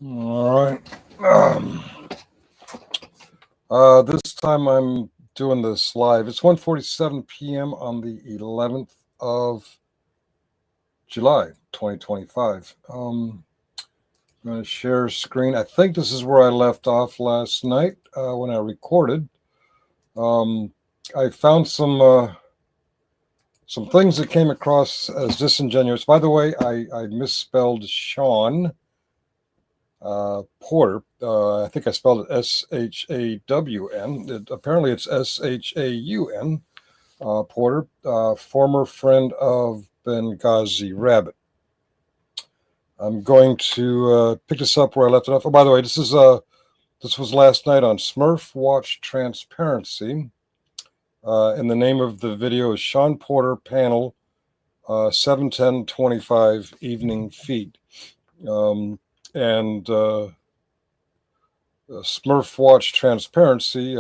All right. This time I'm doing this live. It's 1:47 p.m. on the 11th of July, 2025. I'm going to share screen. I think this is where I left off last night when I recorded. Um, I found some things that came across as disingenuous. By the way, I misspelled Shaun Porter. I think I spelled it Shawn. Apparently, it's Shaun. Porter, former friend of Benghazi Rabbit. I'm going to pick this up where I left it off. Oh, by the way, this was last night on Smurf Watch Transparency. And the name of the video is Shaun Porter Panel 7/10/25 Evening Feed. And Smurf Watch Transparency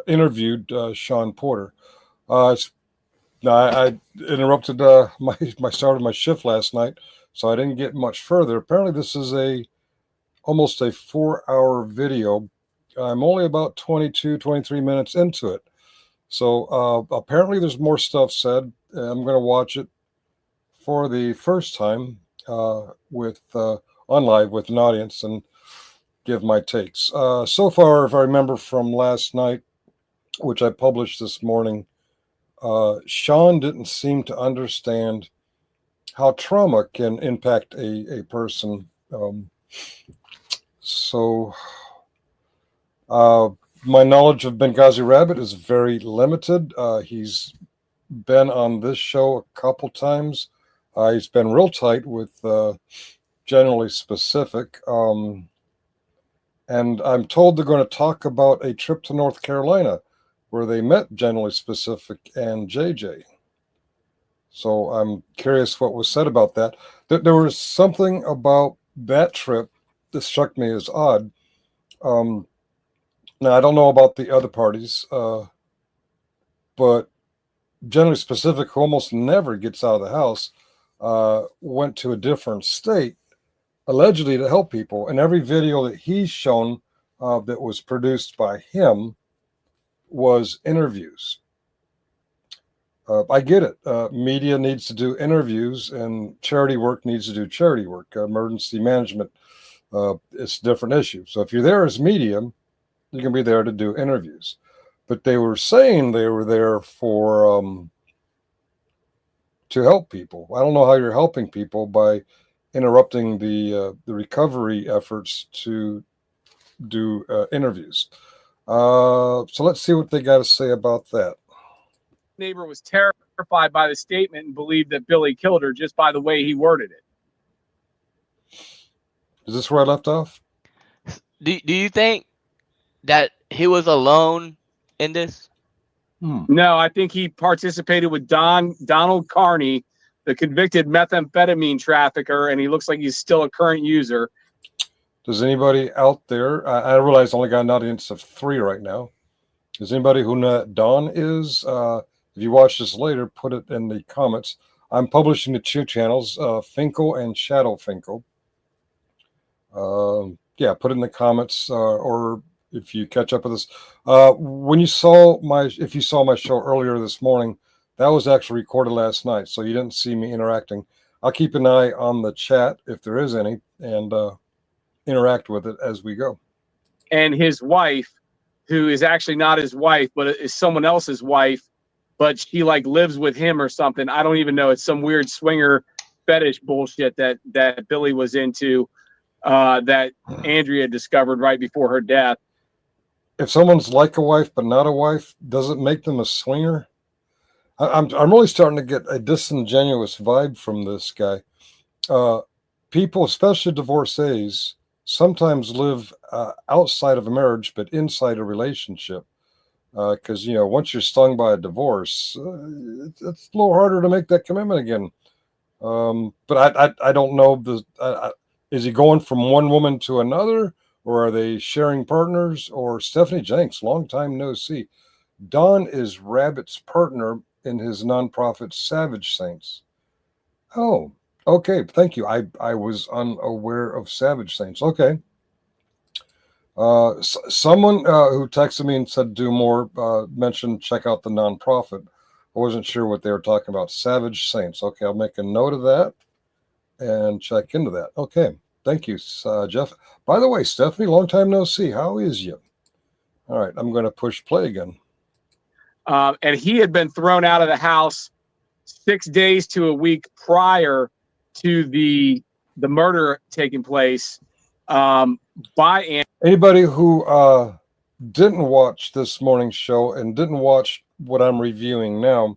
interviewed Shaun Porter. I interrupted my start of my shift last night, so I didn't get much further. Apparently, this is almost a 4-hour video. I'm only about 23 minutes into it. So apparently there's more stuff said. I'm going to watch it for the first time with on live with an audience and give my takes. So far, if I remember from last night, which I published this morning, Shaun didn't seem to understand how trauma can impact a person. So my knowledge of Benghazi Rabbit is very limited. He's been on this show a couple times. He's been real tight with Generally Specific. And I'm told they're going to talk about a trip to North Carolina where they met Generally Specific and JJ. So I'm curious what was said about that. There was something about that trip that struck me as odd. Now, I don't know about the other parties, but Generally Specific, who almost never gets out of the house, went to a different state, allegedly to help people. And every video that he's shown that was produced by him was interviews. I get it. Media needs to do interviews, and charity work needs to do charity work. Emergency management, it's a different issue. So if you're there as media, you can be there to do interviews. But they were saying they were there for to help people. I don't know how you're helping people by interrupting the recovery efforts to do interviews. So let's see what they got to say about that. Neighbor was terrified by the statement and believed that Billy killed her just by the way he worded it. Is this where I left off? Do you think that he was alone in this? No, I think he participated with Donald Carney, the convicted methamphetamine trafficker, and he looks like he's still a current user. Does anybody out there, I realize I only got an audience of 3 right now. Does anybody who know that Don is? If you watch this later, put it in the comments. I'm publishing the 2 channels, Finkel and Shadow Finkel. Yeah, put it in the comments, or if you catch up with this. If you saw my show earlier this morning, that was actually recorded last night, so you didn't see me interacting. I'll keep an eye on the chat if there is any, and interact with it as we go. And his wife, who is actually not his wife, but is someone else's wife, but she like lives with him or something. I don't even know. It's some weird swinger fetish bullshit that Billy was into, that Andrea discovered right before her death. If someone's like a wife but not a wife, does it make them a swinger? I'm really starting to get a disingenuous vibe from this guy. People, especially divorcees, sometimes live outside of a marriage but inside a relationship. Because once you're stung by a divorce, it's a little harder to make that commitment again. But I don't know. Is he going from one woman to another, or are they sharing partners? Or Stephanie Jenks, long time no see. Don is Rabbit's partner in his nonprofit Savage Saints. Oh, Okay, thank you. I was unaware of Savage Saints. Okay. Someone who texted me and said do more mentioned check out the nonprofit. I wasn't sure what they were talking about. Savage Saints. Okay, I'll make a note of that and check into that. Okay, thank you, Jeff. By the way, Stephanie, long time no see. How is you? All right, I'm going to push play again. And he had been thrown out of the house 6 days to a week prior to the murder taking place by Anybody who didn't watch this morning's show and didn't watch what I'm reviewing now,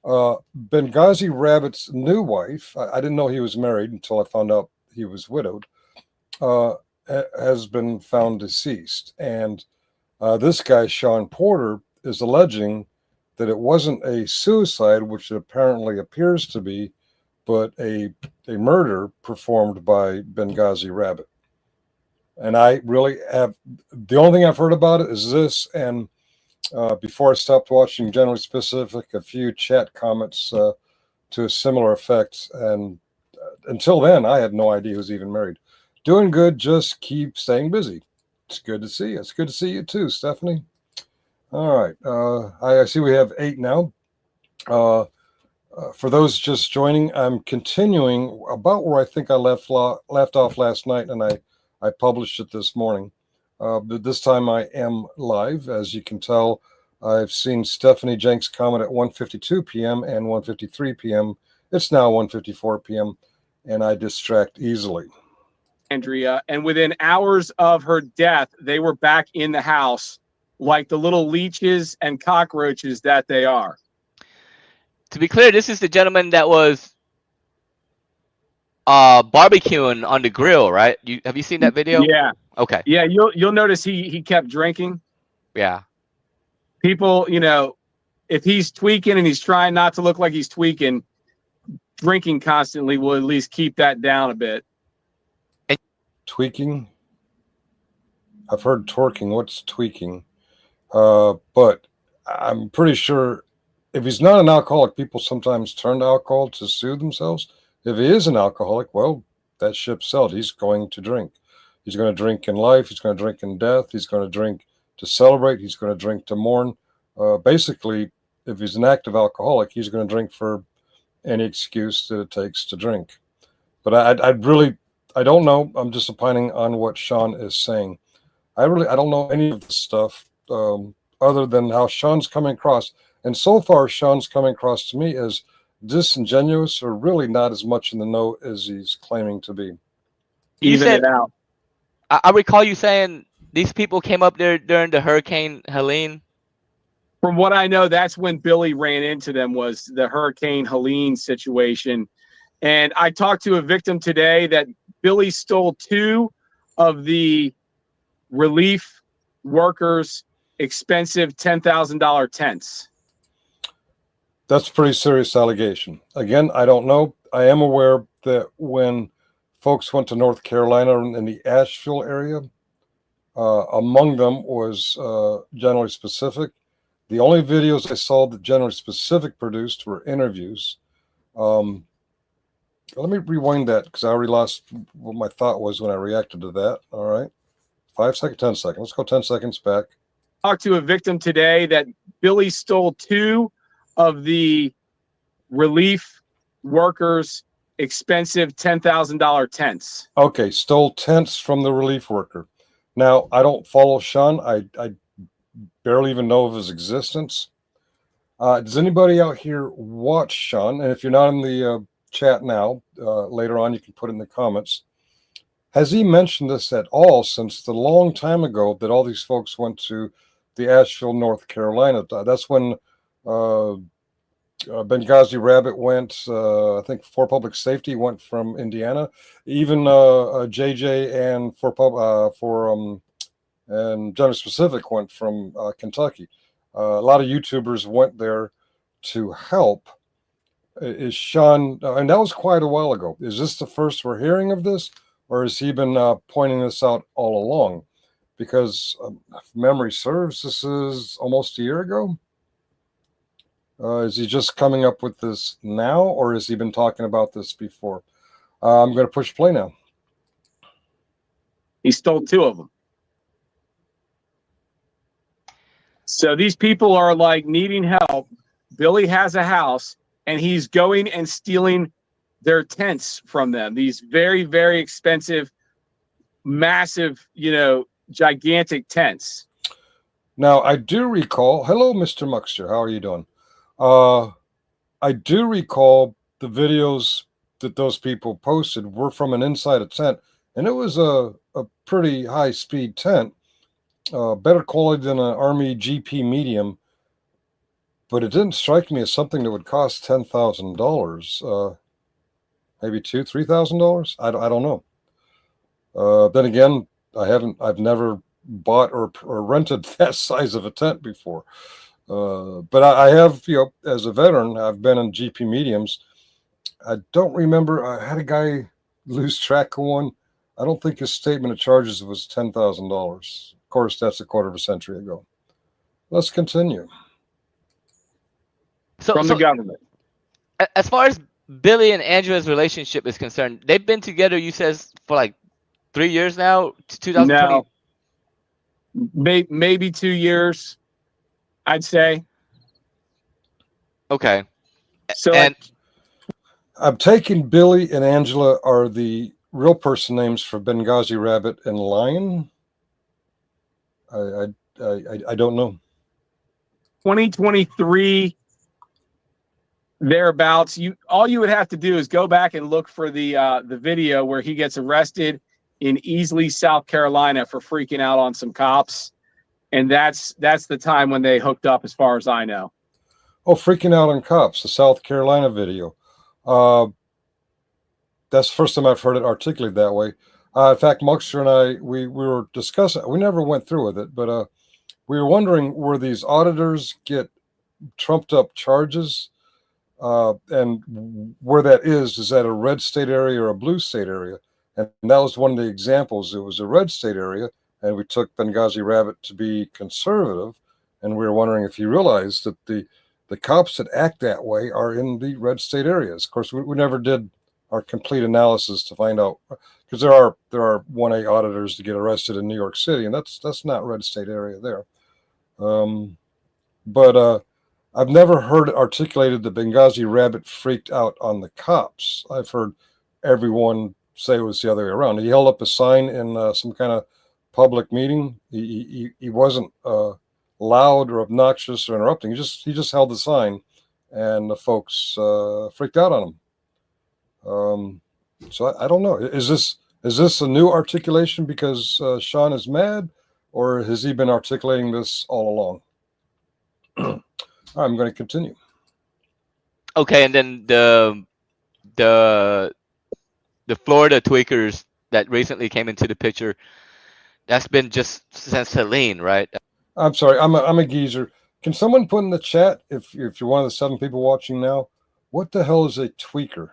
Benghazi Rabbit's new wife, I didn't know he was married until I found out he was widowed, has been found deceased. And this guy, Shaun Porter, is alleging that it wasn't a suicide, which it apparently appears to be, but a murder performed by Benghazi Rabbit. And I really have, the only thing I've heard about it is this. And before I stopped watching Generally Specific, a few chat comments to a similar effect. And until then, I had no idea he was even married. Doing good, just keep staying busy. It's good to see you. It's good to see you too, Stephanie. All right. I see we have 8 now. For those just joining, I'm continuing about where I think I left off last night, and I published it this morning. But this time I am live. As you can tell, I've seen Stephanie Jenks comment at 1:52 p.m. and 1:53 p.m. It's now 1:54 p.m., and I distract easily. Andrea, and within hours of her death, they were back in the house like the little leeches and cockroaches that they are. To be clear, this is the gentleman that was barbecuing on the grill, right? Have you seen that video? Yeah. Okay. Yeah, you'll notice he kept drinking. Yeah. People, if he's tweaking and he's trying not to look like he's tweaking, drinking constantly will at least keep that down a bit. Tweaking? I've heard torquing. What's tweaking? But I'm pretty sure if he's not an alcoholic, people sometimes turn to alcohol to soothe themselves. If he is an alcoholic, well, that ship sailed. He's going to drink. He's going to drink in life. He's going to drink in death. He's going to drink to celebrate. He's going to drink to mourn. Basically, if he's an active alcoholic, he's going to drink for any excuse that it takes to drink. But I don't know. I'm just opining on what Shaun is saying. I don't know any of this stuff other than how Shaun's coming across. And so far, Shaun's coming across to me as disingenuous or really not as much in the know as he's claiming to be. Even it out. I recall you saying these people came up there during the Hurricane Helene. From what I know, that's when Billy ran into them, was the Hurricane Helene situation. And I talked to a victim today that Billy stole 2 of the relief workers' expensive $10,000 tents. That's a pretty serious allegation. Again, I don't know. I am aware that when folks went to North Carolina in the Asheville area, among them was Generally Specific. The only videos I saw that Generally Specific produced were interviews. Let me rewind that because I already lost what my thought was when I reacted to that. All right. 5 seconds, 10 seconds. Let's go 10 seconds back. Talked to a victim today that Billy stole 2 of the relief workers' expensive $10,000 tents. Okay, stole tents from the relief worker. Now, I don't follow Shaun. I barely even know of his existence. Does anybody out here watch Shaun? And if you're not in the chat now, later on you can put it in the comments. Has he mentioned this at all since the long time ago that all these folks went to the Asheville, North Carolina? That's when Benghazi Rabbit went. I think for public safety went from Indiana. Even JJ and and General Specific went from Kentucky. A lot of YouTubers went there to help. Is Shaun, and that was quite a while ago. Is this the first we're hearing of this, or has he been pointing this out all along? Because if memory serves, this is almost a year ago. Is he just coming up with this now, or has he been talking about this before? I'm going to push play now. He stole 2 of them. So these people are like needing help. Billy has a house, and he's going and stealing their tents from them. These very, very expensive, massive, gigantic tents. Now, I do recall. Hello, Mr. Muxter. How are you doing? I do recall the videos that those people posted were from an inside a tent, and it was a pretty high speed tent, better quality than an Army GP medium, but it didn't strike me as something that would cost $10,000. Maybe $2,000-$3,000. I don't know. Then again, I've never bought or rented that size of a tent before. But I have, as a veteran, I've been in GP mediums. I don't remember. I had a guy lose track of one. I don't think his statement of charges was $10,000. Of course, that's a quarter of a century ago. Let's continue. From the government. As far as Billy and Angela's relationship is concerned, they've been together, you says, for like 3 years now? 2020? No. Maybe 2 years, I'd say. Okay. So I'm taking Billy and Angela are the real person names for Benghazi Rabbit and Lion. I don't know. 2023 thereabouts. All you would have to do is go back and look for the video where he gets arrested in Easley, South Carolina, for freaking out on some cops, and that's the time when they hooked up, as far as I know. Oh, freaking out on cops, the South Carolina video. That's the first time I've heard it articulated that way. In fact, Muxter and I, we were discussing, we never went through with it, but we were wondering, where these auditors get trumped up charges, and where that is that a red state area or a blue state area? And that was one of the examples. It was a red state area, and we took Benghazi Rabbit to be conservative, and we were wondering if he realized that the cops that act that way are in the red state areas. Of course, we never did our complete analysis to find out, because there are 1A auditors to get arrested in New York City, and that's not red state area there. But I've never heard it articulated that Benghazi Rabbit freaked out on the cops. I've heard everyone say it was the other way around. He held up a sign in some kind of public meeting. He wasn't loud or obnoxious or interrupting. He just held the sign, and the folks freaked out on him. So I don't know. Is this a new articulation because Shaun is mad, or has he been articulating this all along? I'm going to continue. Okay, and then the Florida tweakers that recently came into the picture, that's been just since Helene, right? I'm sorry, I'm a geezer. Can someone put in the chat, if you're one of the 7 people watching now, what the hell is a tweaker?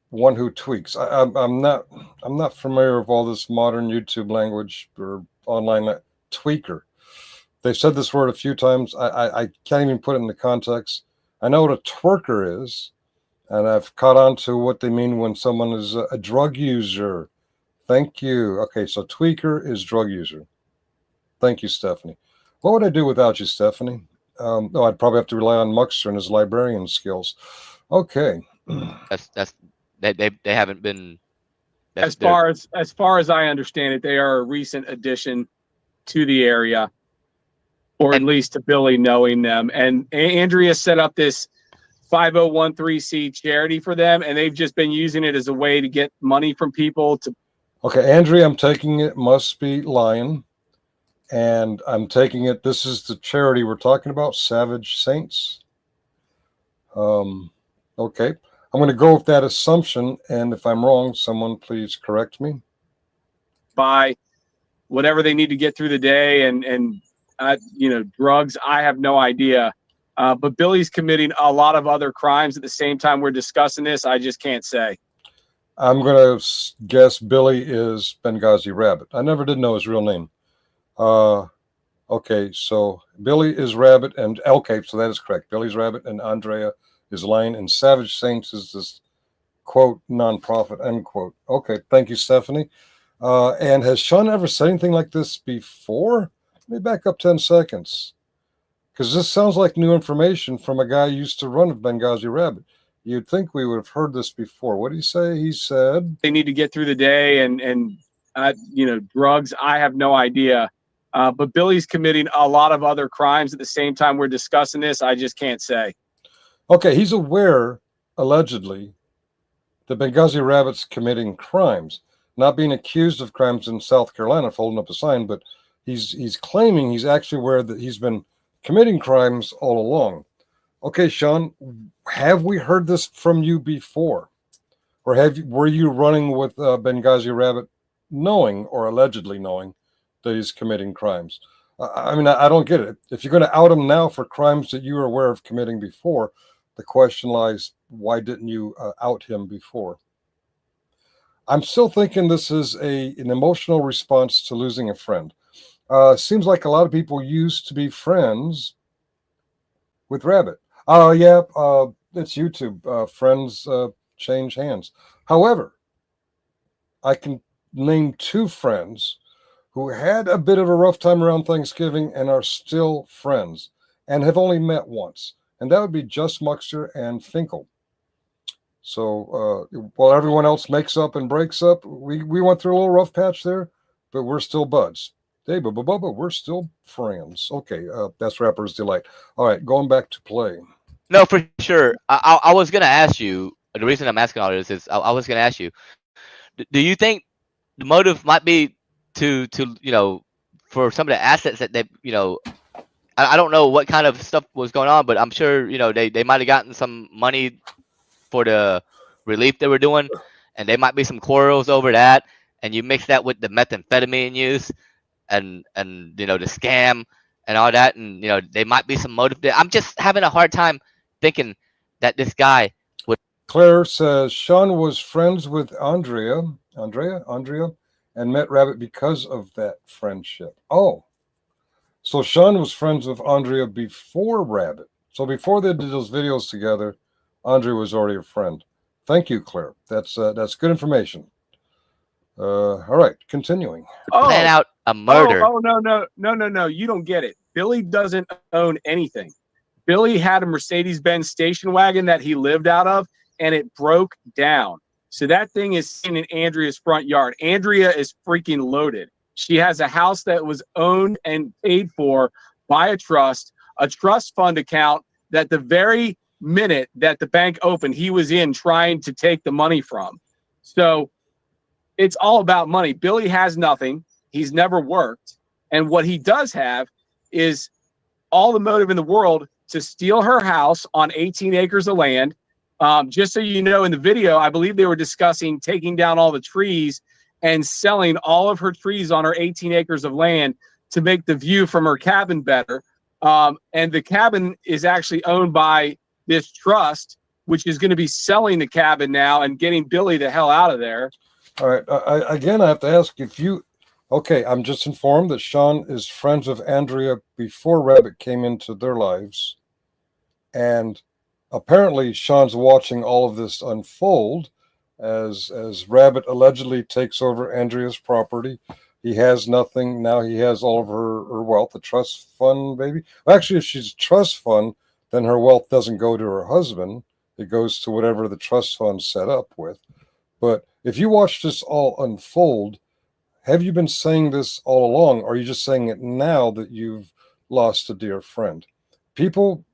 One who tweaks. I'm not familiar with all this modern YouTube language or online tweaker. They've said this word a few times. I can't even put it into context. I know what a twerker is, and I've caught on to what they mean when someone is a drug user. Thank you. Okay, so tweaker is drug user. Thank you, Stephanie. What would I do without you, Stephanie? I'd probably have to rely on Muxter and his librarian skills. Okay. They haven't been. As far as I understand it, they are a recent addition to the area, or at least to Billy knowing them. And Andrea set up this 5013C charity for them, and they've just been using it as a way to get money from people to. Okay, Andrea, I'm taking it must be Lion, and I'm taking it. This is the charity we're talking about, Savage Saints. Okay, I'm going to go with that assumption, and if I'm wrong, someone please correct me. Buy whatever they need to get through the day, and drugs. I have no idea. But Billy's committing a lot of other crimes at the same time we're discussing this. I just can't say. I'm going to guess Billy is Benghazi Rabbit. I never did know his real name. Okay, so Billy is Rabbit, and okay, so that is correct. Billy's Rabbit, and Andrea is Lion, and Savage Saints is this quote nonprofit end quote. Okay, thank you, Stephanie. And has Shaun ever said anything like this before? Let me back up 10 seconds, because this sounds like new information from a guy who used to run Benghazi Rabbit. You'd think we would have heard this before. What did he say? He said they need to get through the day and drugs. I have no idea. But Billy's committing a lot of other crimes at the same time we're discussing this. I just can't say. okay, he's aware, allegedly, that Benghazi Rabbit's committing crimes, not being accused of crimes in South Carolina for holding up a sign, but he's claiming he's actually aware that he's been committing crimes all along. Okay, Shaun, have we heard this from you before? Or were you running with Benghazi Rabbit knowing or allegedly knowing that he's committing crimes? I mean, I don't get it. If you're going to out him now for crimes that you were aware of committing before, the question lies, why didn't you out him before? I'm still thinking this is an emotional response to losing a friend. Seems like a lot of people used to be friends with Rabbit. Oh, yeah, it's YouTube. Friends change hands. However, I can name two friends who had a bit of a rough time around Thanksgiving and are still friends and have only met once. And that would be Just Muxter and Finkel. So while everyone else makes up and breaks up, we went through a little rough patch there, but we're still buds. Hey, but we're still friends. Okay, that's Rapper's Delight. All right, going back to play. No, for sure. I was gonna ask you. The reason I'm asking all this is I was gonna ask you. Do you think the motive might be to for some of the assets that they I don't know what kind of stuff was going on, but I'm sure they might have gotten some money for the relief they were doing, and there might be some quarrels over that, and you mix that with the methamphetamine use and the scam and all that, and there might be some motive there. I'm just having a hard time thinking that this guy would. Claire says Shaun was friends with Andrea, and met Rabbit because of that friendship. Oh, so Shaun was friends with Andrea before Rabbit. So before they did those videos together, Andrea was already a friend. Thank you, Claire. That's good information. All right, continuing. Plan out a murder. No. You don't get it. Billy doesn't own anything. Billy had a Mercedes-Benz station wagon that he lived out of, and it broke down. So that thing is sitting in Andrea's front yard. Andrea is freaking loaded. She has a house that was owned and paid for by a trust fund account that the very minute that the bank opened, he was in trying to take the money from. So it's all about money. Billy has nothing. He's never worked. And what he does have is all the motive in the world to steal her house on 18 acres of land. Just so you know, in the video, I believe they were discussing taking down all the trees and selling all of her trees on her 18 acres of land to make the view from her cabin better. And the cabin is actually owned by this trust, which is going to be selling the cabin now and getting Billy the hell out of there. All right. I have to ask if you. Okay, I'm just informed that Shaun is friends with Andrea before Rabbit came into their lives. And apparently Shaun's watching all of this unfold as Rabbit allegedly takes over Andrea's property. He has nothing. Now he has all of her wealth, the trust fund, baby. Actually, if she's a trust fund, then her wealth doesn't go to her husband. It goes to whatever the trust fund set up with. But if you watch this all unfold, have you been saying this all along, or are you just saying it now that you've lost a dear friend? People,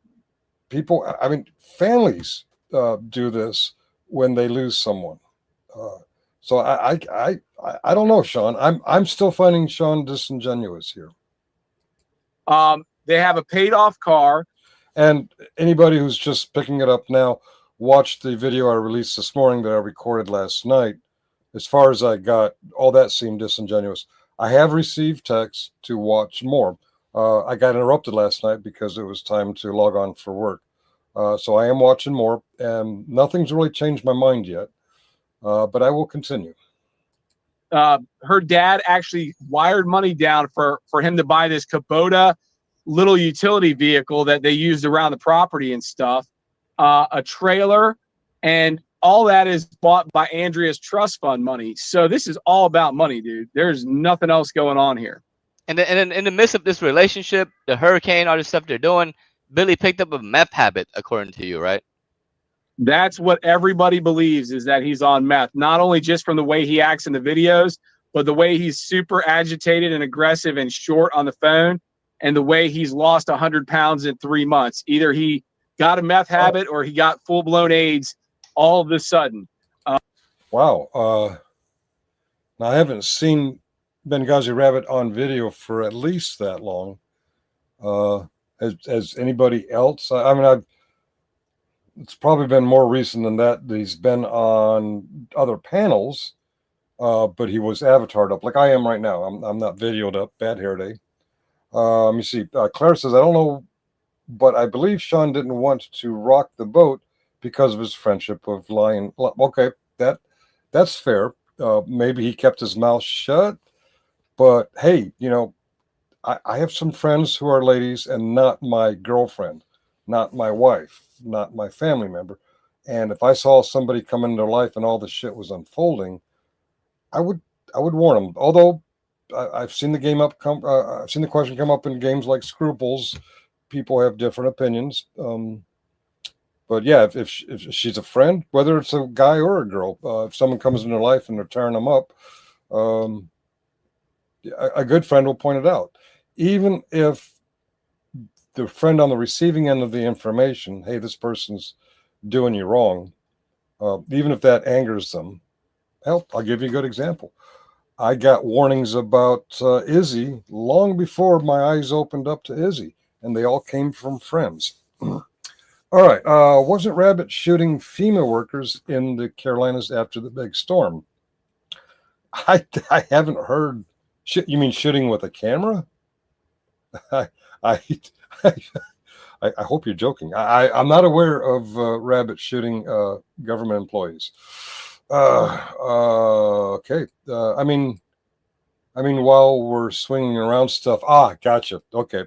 I mean, families do this when they lose someone. So I don't know, Shaun. I'm still finding Shaun disingenuous here. They have a paid off car. And anybody who's just picking it up now, watch the video I released this morning that I recorded last night. As far as I got, all that seemed disingenuous. I have received texts to watch more. I got interrupted last night because it was time to log on for work. So I am watching more, and nothing's really changed my mind yet. But I will continue. her dad actually wired money down for him to buy this Kubota little utility vehicle that they used around the property and stuff, a trailer, and all that is bought by Andrea's trust fund money. So this is all about money, dude. There's nothing else going on here. And then in the midst of this relationship, the hurricane, all this stuff they're doing, Billy picked up a meth habit, according to you, right? That's what everybody believes, is that he's on meth, not only just from the way he acts in the videos, but the way he's super agitated and aggressive and short on the phone, and the way he's lost 100 pounds in 3 months. Either he got a meth habit or he got full-blown AIDS all of a sudden. Wow. Now, I haven't seen Benghazi Rabbit on video for at least that long. Has anybody else? I mean, it's probably been more recent than that. He's been on other panels, but he was avatared up like I am right now. I'm not videoed up. Bad hair day. Let me see. Claire says, I don't know, but I believe Shaun didn't want to rock the boat because of his friendship with Lion. Okay, that's fair. Maybe he kept his mouth shut. But hey, I have some friends who are ladies and not my girlfriend, not my wife, not my family member. And if I saw somebody come into their life and all this shit was unfolding, I would warn them. Although I've seen the I've seen the question come up in games like Scruples. People have different opinions. But yeah, if she's a friend, whether it's a guy or a girl, if someone comes in their life and they're tearing them up, a good friend will point it out. Even if the friend on the receiving end of the information, hey, this person's doing you wrong, even if that angers them, hell, I'll give you a good example. I got warnings about Izzy long before my eyes opened up to Izzy, and they all came from friends. All right. Wasn't Rabbit shooting FEMA workers in the Carolinas after the big storm? I haven't heard. You mean shooting with a camera? I hope you're joking. I'm not aware of Rabbit shooting government employees. Okay. I mean, while we're swinging around stuff. Gotcha. Okay.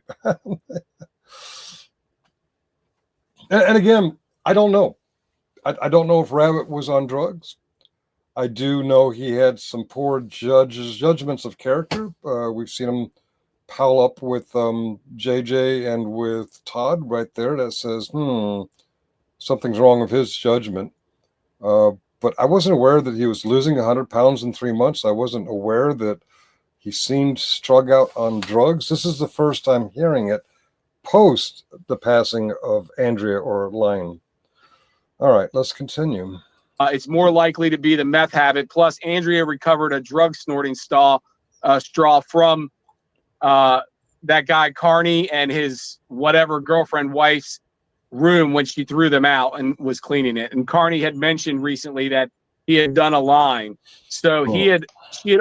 And again, I don't know. I don't know if Rabbit was on drugs. I do know he had some poor judgments of character. We've seen him pile up with JJ and with Todd right there. That says, something's wrong with his judgment. But I wasn't aware that he was losing 100 pounds in 3 months. I wasn't aware that he seemed strung out on drugs. This is the first time hearing it post the passing of Andrea or Lion. All right, let's continue. It's more likely to be the meth habit. Plus, Andrea recovered a drug snorting straw from that guy Carney and his whatever girlfriend wife's room when she threw them out and was cleaning it. And Carney had mentioned recently that he had done a line, so she had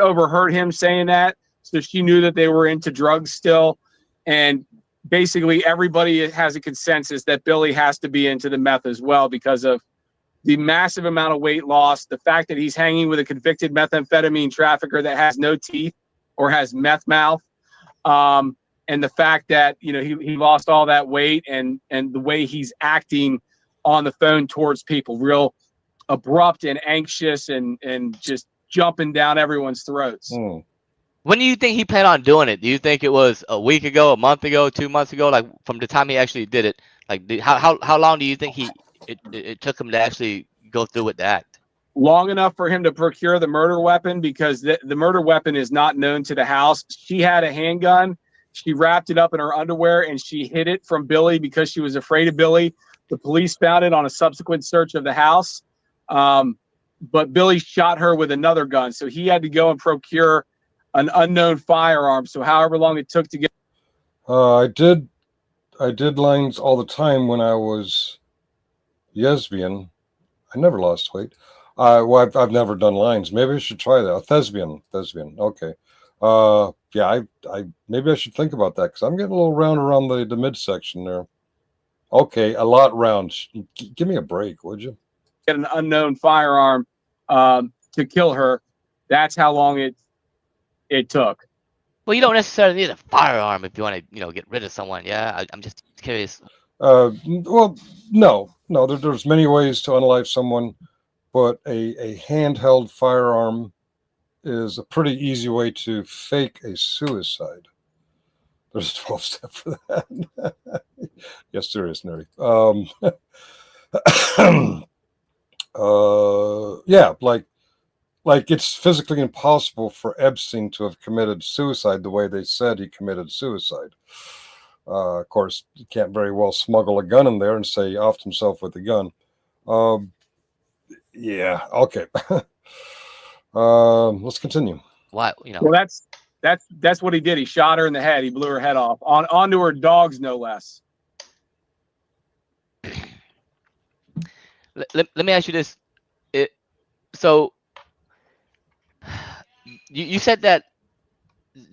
overheard him saying that, so she knew that they were into drugs still. And basically, everybody has a consensus that Billy has to be into the meth as well because of the massive amount of weight loss, the fact that he's hanging with a convicted methamphetamine trafficker that has no teeth or has meth mouth, and the fact that he lost all that weight, and the way he's acting on the phone towards people, real abrupt and anxious and just jumping down everyone's throats. When do you think he planned on doing it? Do you think it was a week ago, a month ago, 2 months ago, like from the time he actually did it? Like how long do you think it took him to actually go through with the act? Long enough for him to procure the murder weapon, because the murder weapon is not known to the house. She had a handgun. She wrapped it up in her underwear and she hid it from Billy because she was afraid of Billy. The police found it on a subsequent search of the house. But Billy shot her with another gun. So he had to go and procure an unknown firearm. So however long it took to get. I did lines all the time when I was lesbian. I never lost weight. Well, I've never done lines. Maybe I should try that. Thespian. Okay. Yeah, I maybe I should think about that because I'm getting a little round around the midsection there. Okay, a lot round. Give me a break, would you? Get an unknown firearm to kill her. That's how long it took. Well, you don't necessarily need a firearm if you want to, get rid of someone. Yeah, I'm just curious. Well, no, there's many ways to unalive someone, but a handheld firearm is a pretty easy way to fake a suicide. There's a 12 step for that. Yes, there is, Neri. Yeah, like it's physically impossible for Epstein to have committed suicide the way they said he committed suicide. Of course, you can't very well smuggle a gun in there and say he offed himself with the gun. Yeah, okay. Let's continue. Why, Well, that's what he did. He shot her in the head. He blew her head off onto her dogs, no less. let me ask you this. So you said that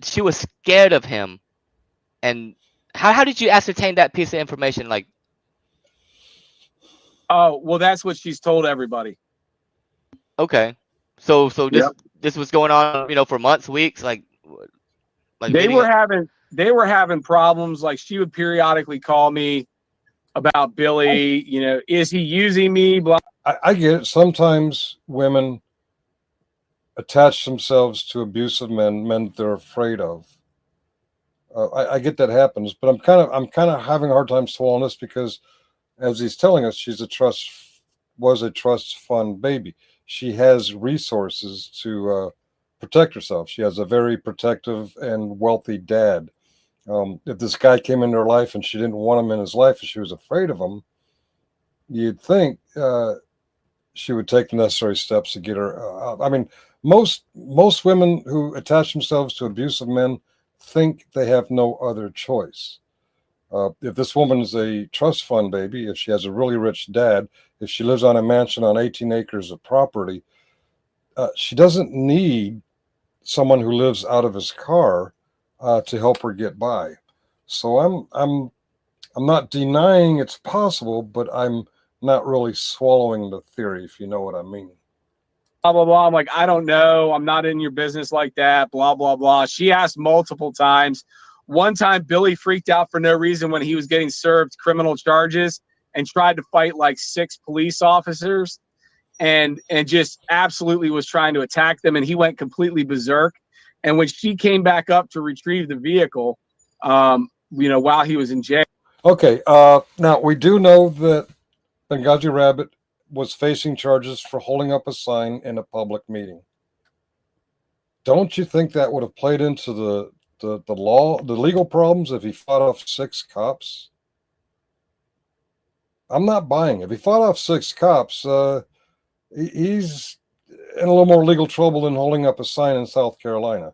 she was scared of him, and how did you ascertain that piece of information? Like, oh, well, that's what she's told everybody. okay, so Yep. this was going on, for months, weeks, like they were having problems. Like, she would periodically call me about Billy. Is he using me? Blah. I get it. Sometimes women attach themselves to abusive men they're afraid of. I get that happens, but I'm kind of having a hard time swallowing this because, as he's telling us, was a trust fund baby. She has resources to protect herself. She has a very protective and wealthy dad. If this guy came into her life and she didn't want him in his life and she was afraid of him, you'd think she would take the necessary steps to get her out. I mean, most women who attach themselves to abusive men think they have no other choice. If this woman is a trust fund baby, if she has a really rich dad, if she lives on a mansion on 18 acres of property, she doesn't need someone who lives out of his car to help her get by. So I'm not denying it's possible, but I'm not really swallowing the theory, if you know what I mean. Blah, blah, blah. I'm like, I don't know. I'm not in your business like that. Blah, blah, blah. She asked multiple times. One time, Billy freaked out for no reason when he was getting served criminal charges and tried to fight like 6 police officers and just absolutely was trying to attack them. And he went completely berserk. And when she came back up to retrieve the vehicle, while he was in jail. Okay. Now, we do know that Benghazi Rabbit was facing charges for holding up a sign in a public meeting. Don't you think that would have played into the legal problems if he fought off 6 cops? I'm not buying it. If he fought off 6 cops, he's in a little more legal trouble than holding up a sign in South Carolina.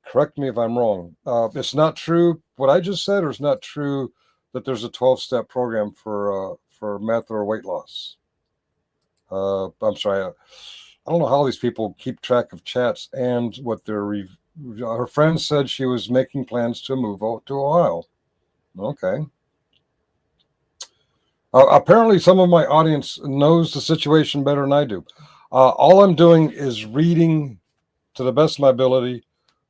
Correct me if I'm wrong. It's not true what I just said, or it's not true that there's a 12-step program for meth or weight loss. I'm sorry. I don't know how these people keep track of chats and what they're. Her friend said she was making plans to move to Ohio. Okay. Apparently, some of my audience knows the situation better than I do. All I'm doing is reading, to the best of my ability,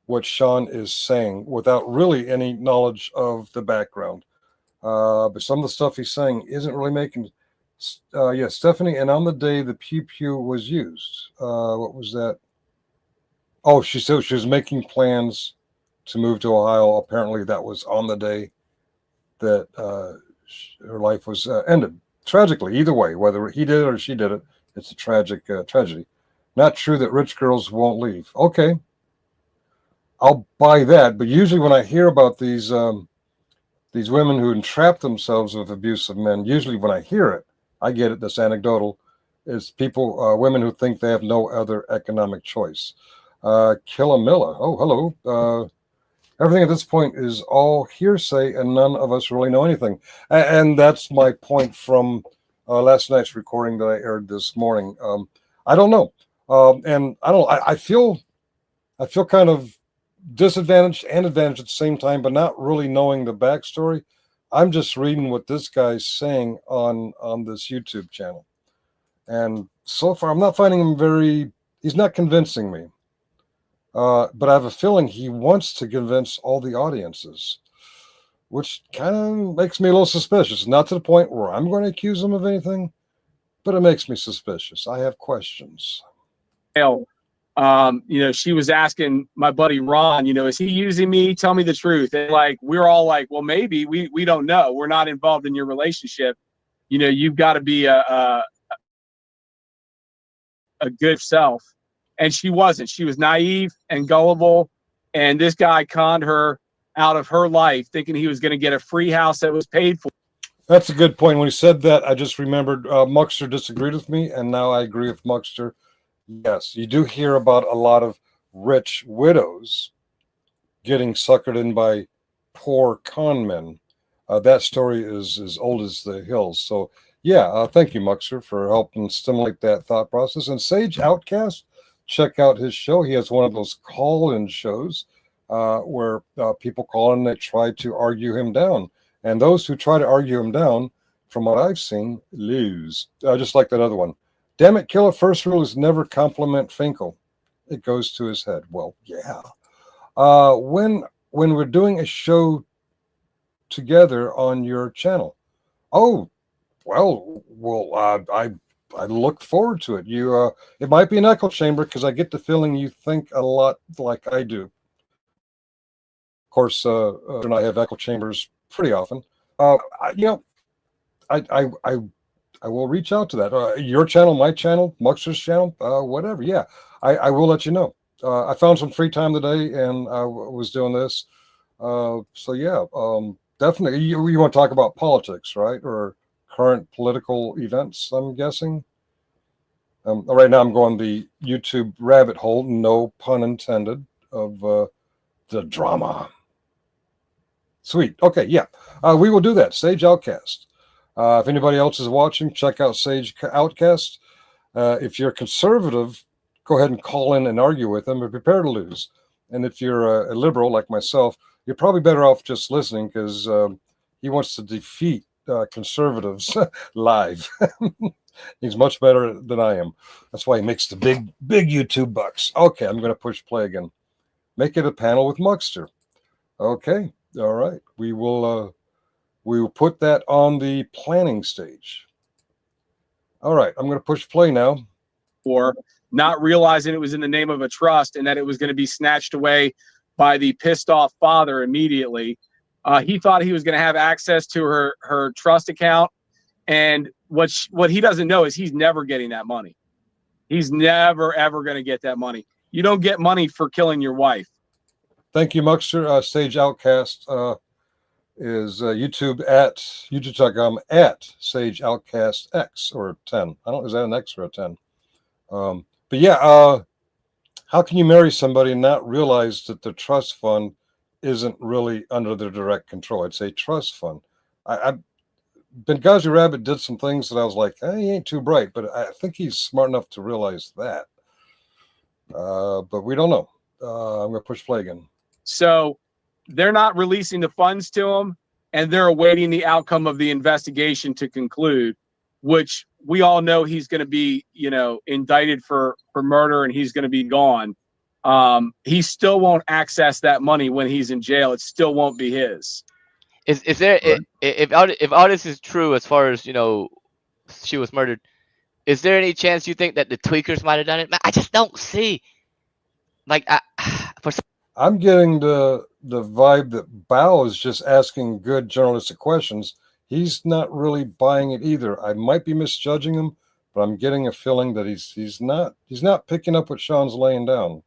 what Shaun is saying without really any knowledge of the background. But some of the stuff he's saying isn't really making. Yes, Stephanie. And on the day the pew pew was used, what was that? Oh, she said she was making plans to move to Ohio. Apparently, that was on the day that her life was ended tragically. Either way, whether he did it or she did it, it's a tragic tragedy. Not true that rich girls won't leave. Okay, I'll buy that. But usually, when I hear about these women who entrap themselves with abusive men, usually when I hear it, I get it. That's anecdotal. Is women who think they have no other economic choice. Killamilla. Oh, hello. Everything at this point is all hearsay, and none of us really know anything. And that's my point from last night's recording that I aired this morning. I don't know, and I don't. I feel kind of disadvantaged and advantaged at the same time, but not really knowing the backstory. I'm just reading what this guy's saying on this YouTube channel, and so far I'm not finding him he's not convincing me. But I have a feeling he wants to convince all the audiences, which kind of makes me a little suspicious. Not to the point where I'm going to accuse him of anything, but it makes me suspicious. I have questions. She was asking my buddy Ron, is he using me? Tell me the truth. And like, we're all like, well, maybe we don't know. We're not involved in your relationship. You've got to be a good self. And she wasn't. She was naive and gullible. And this guy conned her out of her life, thinking he was going to get a free house that was paid for. That's a good point. When he said that, I just remembered Muxter disagreed with me, and now I agree with Muxter. Yes, you do hear about a lot of rich widows getting suckered in by poor con men. That story is as old as the hills. So, yeah, thank you, Muxter, for helping stimulate that thought process. And Sage Outcast, check out his show. He has one of those call-in shows where people call in and they try to argue him down. And those who try to argue him down, from what I've seen, lose. Just like that other one. Damn it, Killer, first rule is never compliment Finkel. It goes to his head. Well, yeah. When we're doing a show together on your channel. Oh, well, I look forward to it. It might be an echo chamber because I get the feeling you think a lot like I do. Of course, and I have echo chambers pretty often. I will reach out to that. Your channel, my channel, Muxter's channel, whatever. Yeah, I will let you know. I found some free time today, and I was doing this. So yeah, definitely. You want to talk about politics, right, or current political events? I'm guessing. Right now, I'm going the YouTube rabbit hole, no pun intended, of the drama. Sweet. Okay, yeah, we will do that. Sage Outcast. If anybody else is watching, check out Sage Outcast. If you're conservative, go ahead and call in and argue with them, but prepare to lose. And if you're a liberal like myself, you're probably better off just listening because he wants to defeat conservatives live. He's much better than I am. That's why he makes the big YouTube bucks. Okay, I'm going to push play again. Make it a panel with Muxter. Okay, all right. We will put that on the planning stage. All right, I'm going to push play now. Or not realizing it was in the name of a trust and that it was going to be snatched away by the pissed off father immediately. He thought he was going to have access to her trust account. And what he doesn't know is he's never getting that money. He's never, ever going to get that money. You don't get money for killing your wife. Thank you, Muxter. Sage Outcast is youtube.com at Sage Outcast X or 10. Is that an X or a 10? But yeah, how can you marry somebody and not realize that the trust fund isn't really under their direct control? It's a trust fund. Benghazi Rabbit did some things that I was like, he ain't too bright, but I think he's smart enough to realize that. But we don't know. I'm going to push play again. So they're not releasing the funds to him, and they're awaiting the outcome of the investigation to conclude, which we all know he's going to be, indicted for murder and he's going to be gone. He still won't access that money when he's in jail. It still won't be his. Is there right? If all this is true as far as she was murdered, is there any chance you think that the tweakers might have done it? I just don't see. I'm getting the vibe that Bao is just asking good journalistic questions. He's not really buying it either. I might be misjudging him, but I'm getting a feeling that he's not picking up what Shaun's laying down.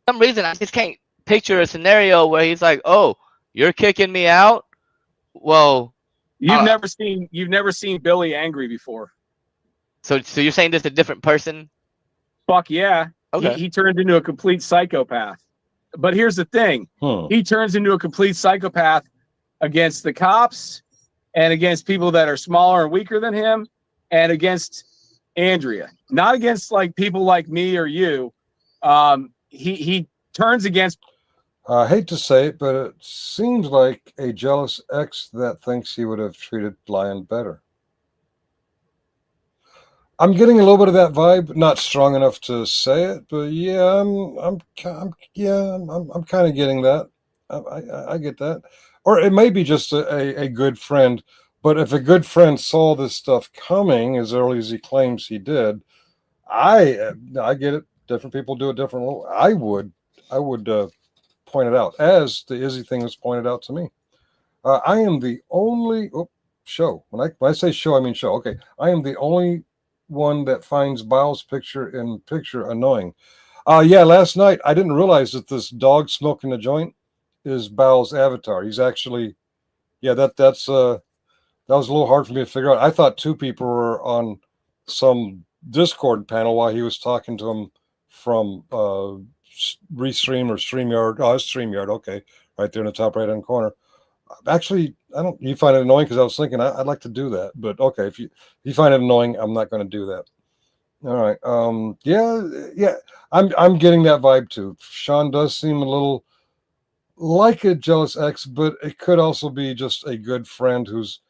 For some reason, I just can't picture a scenario where he's like, "Oh, you're kicking me out." Well, you've never seen Billy angry before. So you're saying this is a different person? Fuck yeah. Okay. He turned into a complete psychopath. But here's the thing. He turns into a complete psychopath against the cops and against people that are smaller and weaker than him and against Andrea. Not against like people like me or you. He turns against. I hate to say it, but it seems like a jealous ex that thinks he would have treated Lion better. I'm getting a little bit of that vibe, not strong enough to say it, but yeah, I'm kind of getting that. I get that, or it may be just a good friend. But if a good friend saw this stuff coming as early as he claims he did, I get it. Different people do it different. I would point it out as the Izzy thing was pointed out to me. I am the only show. When I say show, I mean show. Okay, I am the only one that finds Biles' picture in picture annoying. Yeah, last night I didn't realize that this dog smoking a joint is Biles' avatar. He's actually, yeah, that was a little hard for me to figure out. I thought two people were on some Discord panel while he was talking to him from Restream or StreamYard. Oh, it's StreamYard. Okay, right there in the top right hand corner. Actually, I don't. You find it annoying because I was thinking I'd like to do that, but okay, if you find it annoying, I'm not going to do that. All right. Yeah. I'm getting that vibe too. Shaun does seem a little like a jealous ex, but it could also be just a good friend who's.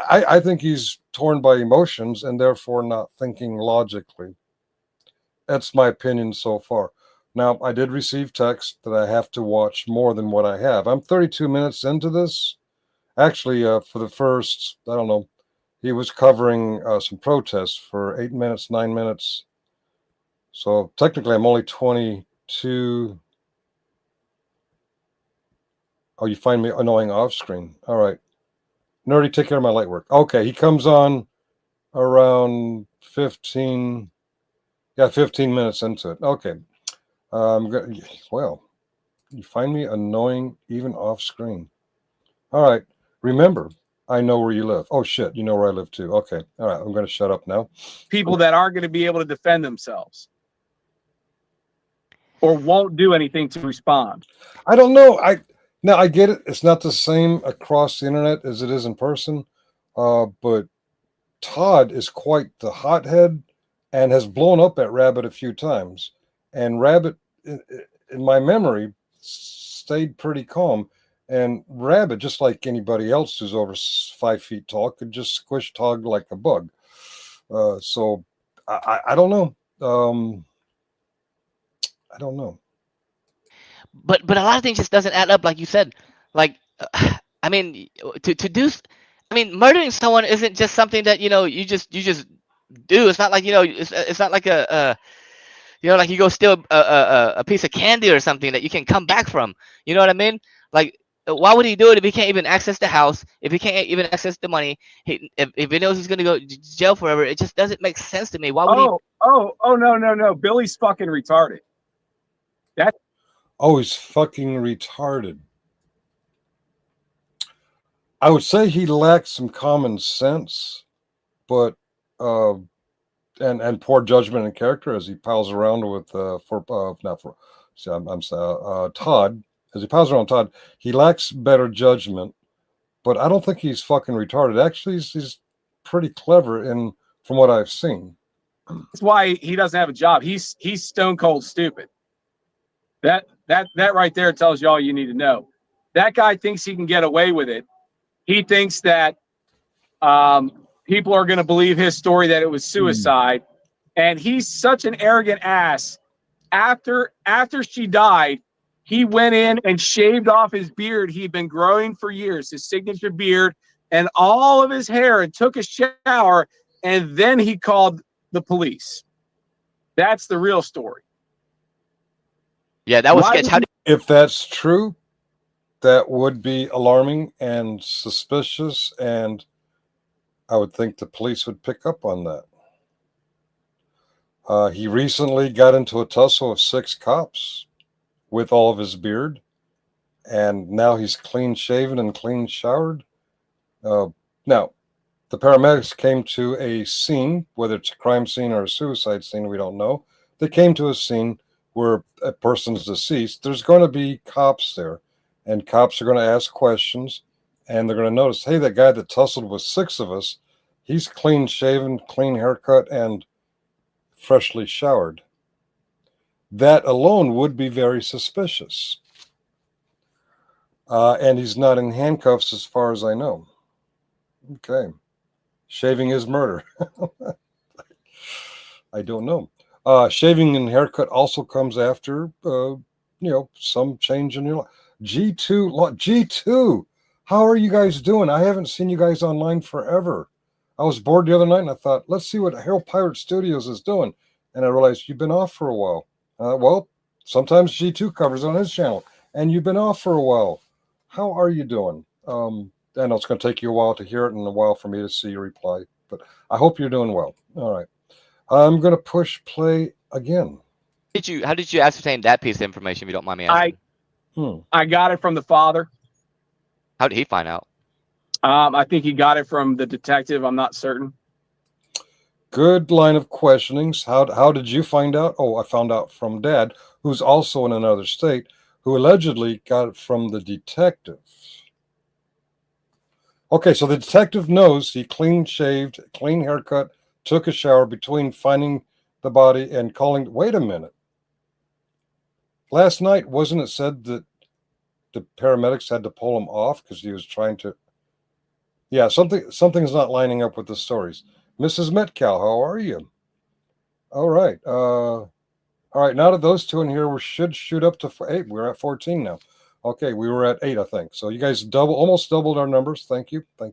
I think he's torn by emotions and therefore not thinking logically. That's my opinion so far. Now, I did receive text that I have to watch more than what I have. I'm 32 minutes into this. Actually, for the first, I don't know, he was covering some protests for 8 minutes, 9 minutes. So technically, I'm only 22. Oh, you find me annoying off screen. All right. Nerdy, take care of my light work. Okay, he comes on around 15. Yeah, 15 minutes into it. Okay. Well, you find me annoying even off screen. All right. Remember, I know where you live. Oh, shit. You know where I live too. Okay. All right. I'm going to shut up now. People that aren't going to be able to defend themselves or won't do anything to respond. I don't know. Now I get it. It's not the same across the internet as it is in person. But Todd is quite the hothead and has blown up at Rabbit a few times. And Rabbit, in my memory, stayed pretty calm. And Rabbit, just like anybody else who's over 5 feet tall, could just squish Todd like a bug. So I don't know. I don't know. But a lot of things just doesn't add up, like you said. Like, I mean, to do, I mean, murdering someone isn't just something that you just do. It's not like it's not like like you go steal a piece of candy or something that you can come back from. You know what I mean? Like, why would he do it if he can't even access the house? If he can't even access the money? If he knows he's gonna go to jail forever, it just doesn't make sense to me. Why would he? Oh, no. Billy's fucking retarded. That Oh, he's fucking retarded. I would say he lacks some common sense, but uh, and poor judgment and character as he pals around with for not for see, I'm Todd as he pals around Todd. He lacks better judgment, but I don't think he's fucking retarded. Actually, he's pretty clever in from what I've seen. That's why he doesn't have a job. He's stone cold stupid. That right there tells you all you need to know. That guy thinks he can get away with it. He thinks that people are going to believe his story that it was suicide, and he's such an arrogant ass. After she died, he went in and shaved off his beard he'd been growing for years, his signature beard, and all of his hair, and took a shower, and then he called the police. That's the real story. Yeah, that was sketch. If that's true, that would be alarming and suspicious, and I would think the police would pick up on that. He recently got into a tussle with 6 cops with all of his beard, and now he's clean shaven and clean showered. Now, the paramedics came to a scene, whether it's a crime scene or a suicide scene, we don't know. They came to a scene where a person's deceased. There's going to be cops there, and cops are going to ask questions, and they're going to notice, hey, that guy that tussled with 6 of us, he's clean shaven, clean haircut, and freshly showered. That alone would be very suspicious. And he's not in handcuffs as far as I know. Okay. Shaving is murder. I don't know. Shaving and haircut also comes after, some change in your life. G2. How are you guys doing? I haven't seen you guys online forever. I was bored the other night and I thought, let's see what Harold Pirate Studios is doing. And I realized you've been off for a while. Well, sometimes G2 covers on his channel, and you've been off for a while. How are you doing? I know it's going to take you a while to hear it and a while for me to see your reply, but I hope you're doing well. All right. I'm going to push play again. How did you ascertain that piece of information, if you don't mind me asking? I got it from the father. How did he find out? I think he got it from the detective. I'm not certain. Good line of questionings. How did you find out? Oh, I found out from Dad, who's also in another state, who allegedly got it from the detective. Okay, so the detective knows he clean shaved, clean haircut, took a shower between finding the body and calling. Wait a minute. Last night, wasn't it said that the paramedics had to pull him off because he was trying to? Yeah, something's not lining up with the stories. Mrs. Metcalf, how are you? All right. All right. Now that those two in here, we should shoot up to 8. We're at 14 now. Okay, we were at 8, I think. So you guys almost doubled our numbers. Thank you. I'm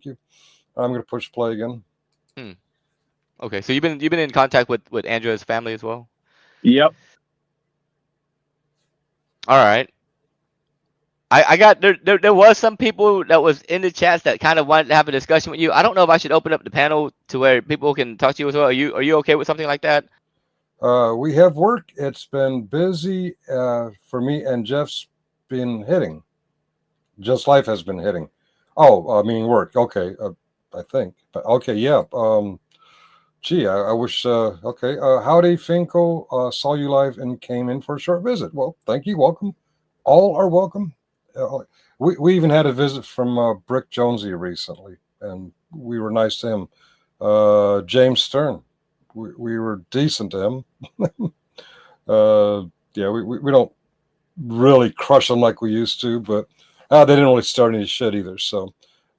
going to push play again. Okay, so you've been in contact with Andrea's family as well? Yep. All right. I got there was some people that was in the chats that kind of wanted to have a discussion with you. I don't know if I should open up the panel to where people can talk to you as well. Are you okay with something like that? We have work. It's been busy for me, and Jeff's been hitting. Just life has been hitting. Oh, meaning work. Okay, I think. But okay, yeah. Gee, I wish. Okay, howdy, Finkel. Saw you live and came in for a short visit. Well, thank you. Welcome. All are welcome. We even had a visit from Brick Jonesy recently, and we were nice to him. James Stern. We were decent to him. Yeah, we don't really crush them like we used to, but they didn't really start any shit either. So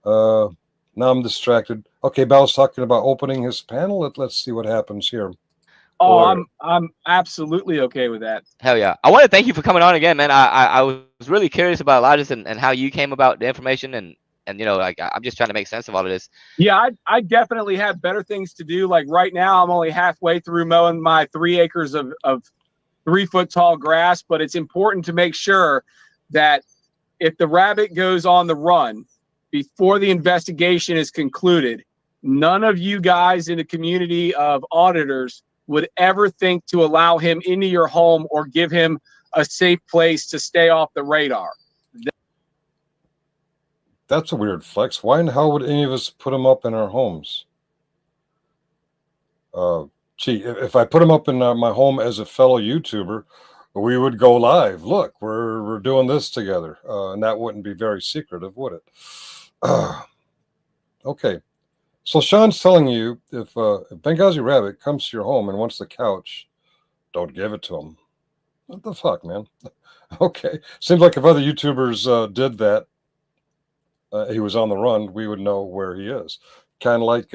now I'm distracted. Okay, Bal's talking about opening his panel. Let's see what happens here. Oh, I'm absolutely okay with that. Hell yeah. I want to thank you for coming on again, man. I was really curious about a lot of this and how you came about the information and like I'm just trying to make sense of all of this. Yeah, I definitely have better things to do. Like right now, I'm only halfway through mowing my 3 acres of 3-foot tall grass, but it's important to make sure that if the rabbit goes on the run before the investigation is concluded, none of you guys in the community of auditors would ever think to allow him into your home or give him a safe place to stay off the radar. That's a weird flex. Why in the hell would any of us put him up in our homes? Gee, if I put him up in my home as a fellow YouTuber, we would go live. Look, we're doing this together, and that wouldn't be very secretive, would it? Okay, so Shaun's telling you if Benghazi Rabbit comes to your home and wants the couch, don't give it to him. What the fuck, man? Okay, seems like if other YouTubers did that, he was on the run, we would know where he is. Kind of like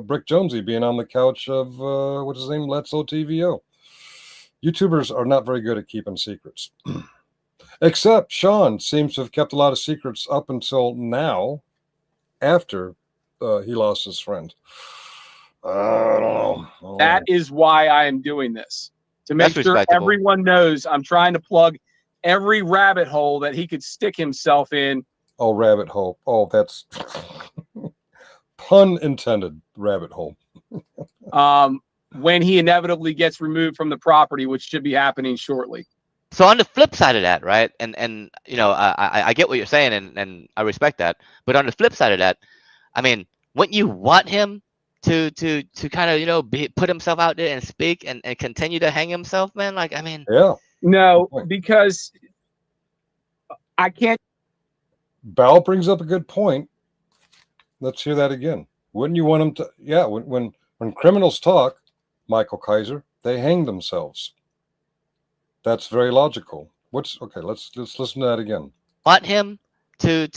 Brick Jonesy being on the couch of what's his name, Let's TVO. YouTubers are not very good at keeping secrets. Except Shaun seems to have kept a lot of secrets up until now, after he lost his friend. I don't know. That is why I am doing this, to make sure everyone knows I'm trying to plug every rabbit hole that he could stick himself in. Oh, rabbit hole. Oh, that's pun intended, rabbit hole. When he inevitably gets removed from the property, which should be happening shortly. So on the flip side of that, right? And I get what you're saying and I respect that. But on the flip side of that, I mean, wouldn't you want him to kind of, put himself out there and speak and continue to hang himself, man? Like, I mean, yeah. No, because I can't. Bal brings up a good point. Let's hear that again. Wouldn't you want him to? Yeah, when criminals talk, Michael Kaiser, they hang themselves. That's very logical. Okay? Let's listen to that again. Want him to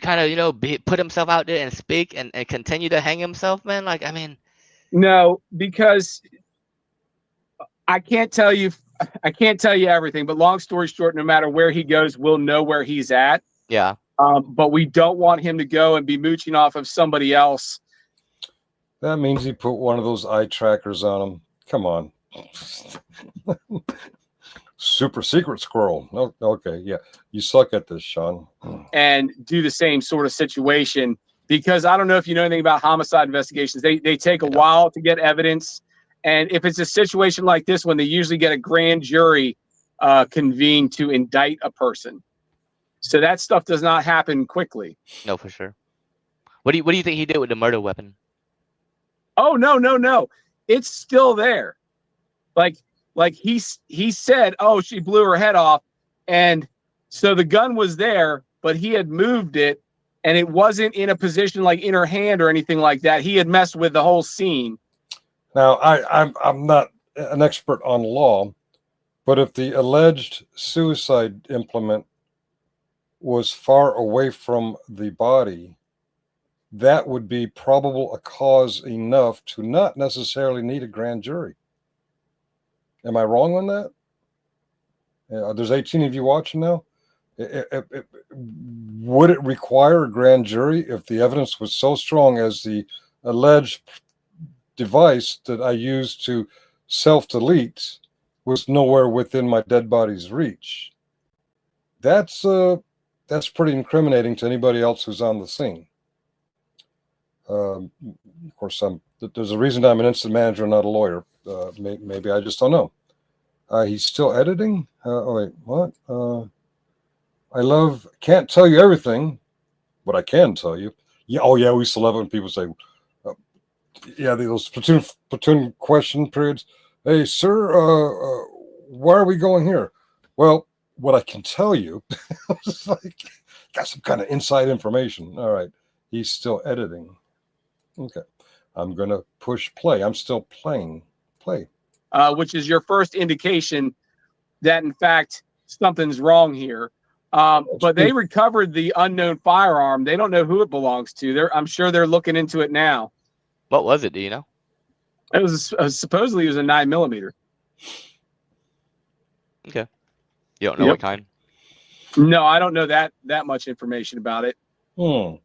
kind of put himself out there and speak and continue to hang himself, man? Like, I mean, no, because I can't tell you everything, but long story short, no matter where he goes, we'll know where he's at. Yeah. But we don't want him to go and be mooching off of somebody else. That means he put one of those eye trackers on him. Come on. Super secret squirrel. Okay, yeah. You suck at this, Shaun. And do the same sort of situation, because I don't know if you know anything about homicide investigations. They take a while to get evidence. And if it's a situation like this one, they usually get a grand jury convened to indict a person. So that stuff does not happen quickly. No, for sure. What do you think he did with the murder weapon? Oh, no. It's still there. Like he said, oh, she blew her head off. And so the gun was there, but he had moved it and it wasn't in a position like in her hand or anything like that. He had messed with the whole scene. Now, I'm not an expert on law, but if the alleged suicide implement was far away from the body, that would be probable a cause enough to not necessarily need a grand jury. Am I wrong on that? There's 18 of you watching now. Would it require a grand jury if the evidence was so strong as the alleged device that I used to self-delete was nowhere within my dead body's reach? That's pretty incriminating to anybody else who's on the scene. Of course, there's a reason I'm an incident manager, not a lawyer. Maybe I just don't know. He's still editing. Oh wait, what? Can't tell you everything, but I can tell you. Yeah. Oh yeah, we still love it when people say, yeah, those platoon question periods. Hey, sir, why are we going here? Well, what I can tell you, it's like, got some kind of inside information. All right, he's still editing. Okay, I'm gonna push play. I'm still playing. Play. Which is your first indication that, in fact, something's wrong here. But they recovered the unknown firearm. They don't know who it belongs to. I'm sure they're looking into it now. What was it? Do you know? It was supposedly it was a 9mm. Okay. You don't know what kind? No, I don't know that much information about it. And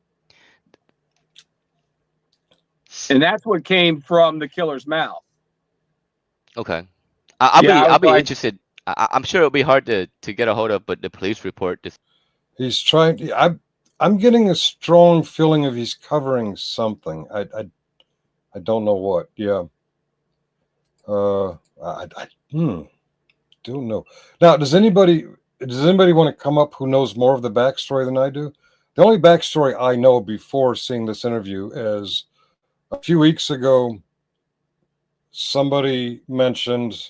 that's what came from the killer's mouth. Okay. I'll be interested. I'm sure it'll be hard to get a hold of, but the police report just. He's trying. I'm getting a strong feeling of he's covering something. I don't know what. Yeah. I don't know. Now, does anybody want to come up who knows more of the backstory than I do? The only backstory I know before seeing this interview is a few weeks ago, somebody mentioned,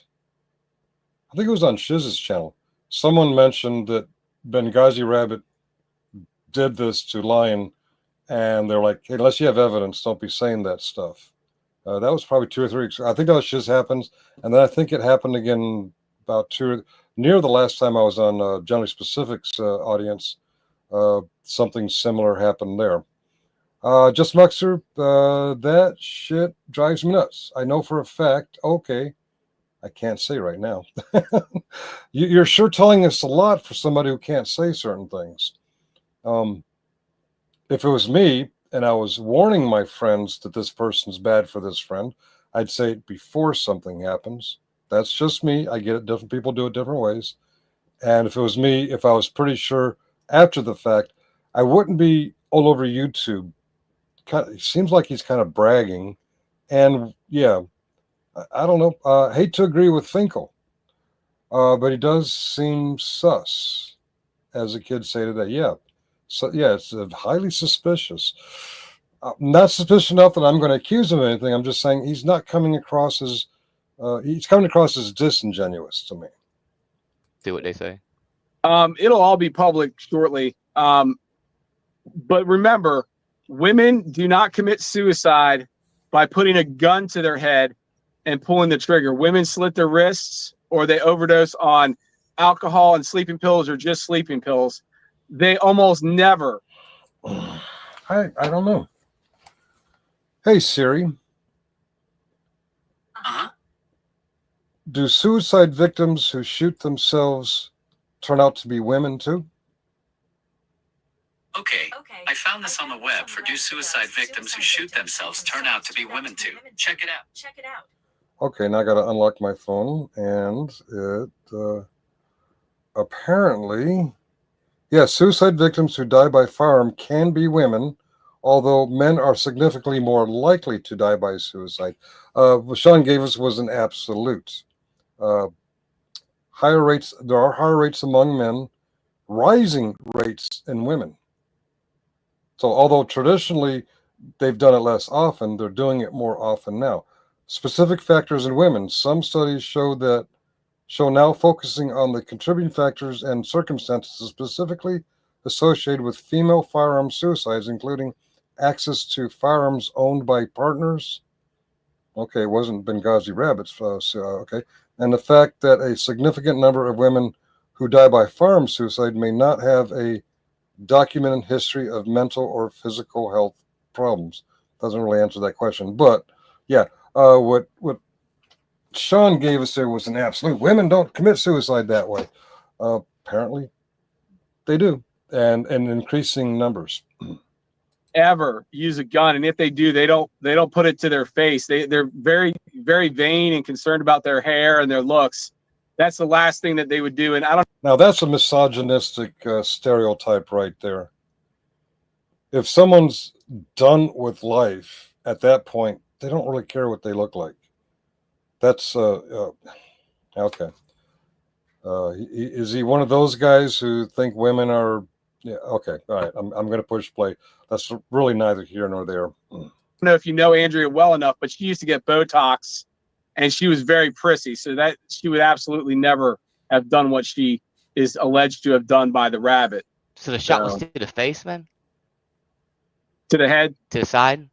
I think it was on Shiz's channel, someone mentioned that Benghazi Rabbit did this to Lion, and they're like, hey, unless you have evidence, don't be saying that stuff. That was probably 2 or 3 weeks. I think that was Shiz happens, and then I think it happened again about near the last time I was on Generally Specifics audience. Something similar happened there. Just Muxer, that shit drives me nuts. I know for a fact. Okay, I can't say right now. You're sure telling us a lot for somebody who can't say certain things. If it was me and I was warning my friends that this person's bad for this friend, I'd say it before something happens. That's just me. I get it. Different people do it different ways. And if it was me, if I was pretty sure after the fact, I wouldn't be all over YouTube. It seems like he's kind of bragging. And yeah, I don't know. Hate to agree with Finkel, but he does seem sus, as the kids say today. Yeah. So yeah, it's highly suspicious. Not suspicious enough that I'm going to accuse him of anything. I'm just saying he's not coming across as disingenuous to me. See what they say. It'll all be public shortly. But remember, women do not commit suicide by putting a gun to their head and pulling the trigger. Women slit their wrists or they overdose on alcohol and sleeping pills or just sleeping pills. They almost never. I don't know. Hey, Siri. do suicide victims who shoot themselves turn out to be women too? Okay, I found this on the web for do suicide victims who shoot themselves turn out to be women too. Check it out. Okay, now I got to unlock my phone, and it apparently, yes, suicide victims who die by firearm can be women, although men are significantly more likely to die by suicide. What Shaun gave us was an absolute. Higher rates. There are higher rates among men, rising rates in women. So, although traditionally they've done it less often, they're doing it more often now. Specific factors in women. Some studies show now focusing on the contributing factors and circumstances specifically associated with female firearm suicides, including access to firearms owned by partners. Okay, it wasn't Benghazi rabbits. Okay, and the fact that a significant number of women who die by firearm suicide may not have a documented history of mental or physical health problems. Doesn't really answer that question, but yeah, what Shaun gave us there was an absolute. Women don't commit suicide that way. Apparently, they do, and in increasing numbers. Ever use a gun, and if they do, they don't put it to their face. They're very, very vain and concerned about their hair and their looks. That's the last thing that they would do. And I don't. Now that's a misogynistic stereotype right there. If someone's done with life at that point, they don't really care what they look like. That's okay. Is he one of those guys who think women are? Yeah. Okay. All right. I'm going to push play. That's really neither here nor there. I don't know if you know Andrea well enough, but she used to get Botox, and she was very prissy. So that she would absolutely never have done what she is alleged to have done by the rabbit. So the shot was to the face, man? To the head? To the side?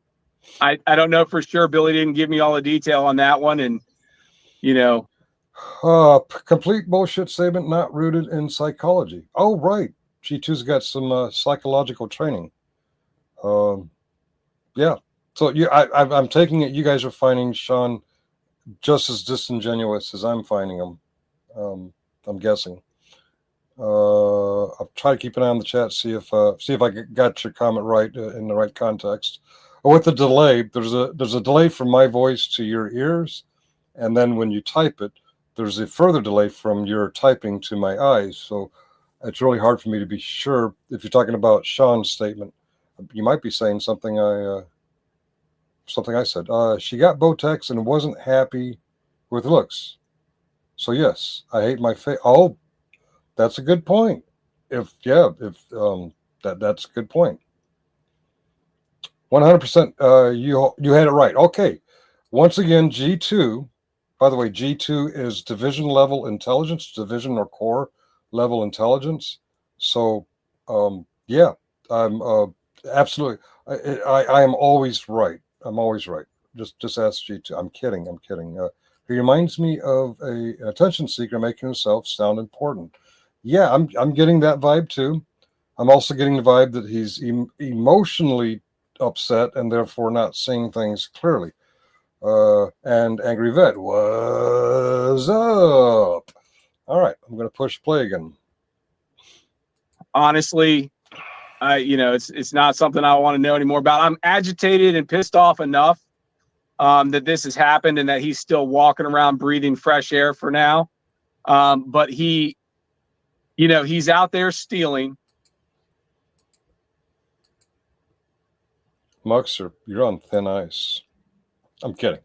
I don't know for sure. Billy didn't give me all the detail on that one, and complete bullshit statement not rooted in psychology. Oh, right. G2's got some psychological training. Yeah. So I'm taking it you guys are finding Shaun just as disingenuous as I'm finding him. I'm guessing. I'll try to keep an eye on the chat, see if I got your comment right in the right context. With the delay, there's a delay from my voice to your ears, and then when you type it, there's a further delay from your typing to my eyes. So it's really hard for me to be sure if you're talking about Shaun's statement. You might be saying something I said. She got Botox and wasn't happy with looks. So yes, I hate my face. Oh, that's a good point. That's a good point. 100%. You had it right. Okay. Once again, G2. By the way, G2 is division level intelligence, division or core level intelligence. So, yeah, I'm absolutely. I am always right. I'm always right. Just ask G2. I'm kidding. He reminds me of an attention seeker making himself sound important. Yeah, I'm getting that vibe too. I'm also getting the vibe that he's emotionally upset and therefore not seeing things clearly. And Angry Vet, what's up? All right, I'm going to push play again. honestly, it's not something I want to know anymore about. I'm agitated and pissed off enough that this has happened and that he's still walking around breathing fresh air for now. But he's out there stealing. Muxer, you're on thin ice. I'm kidding.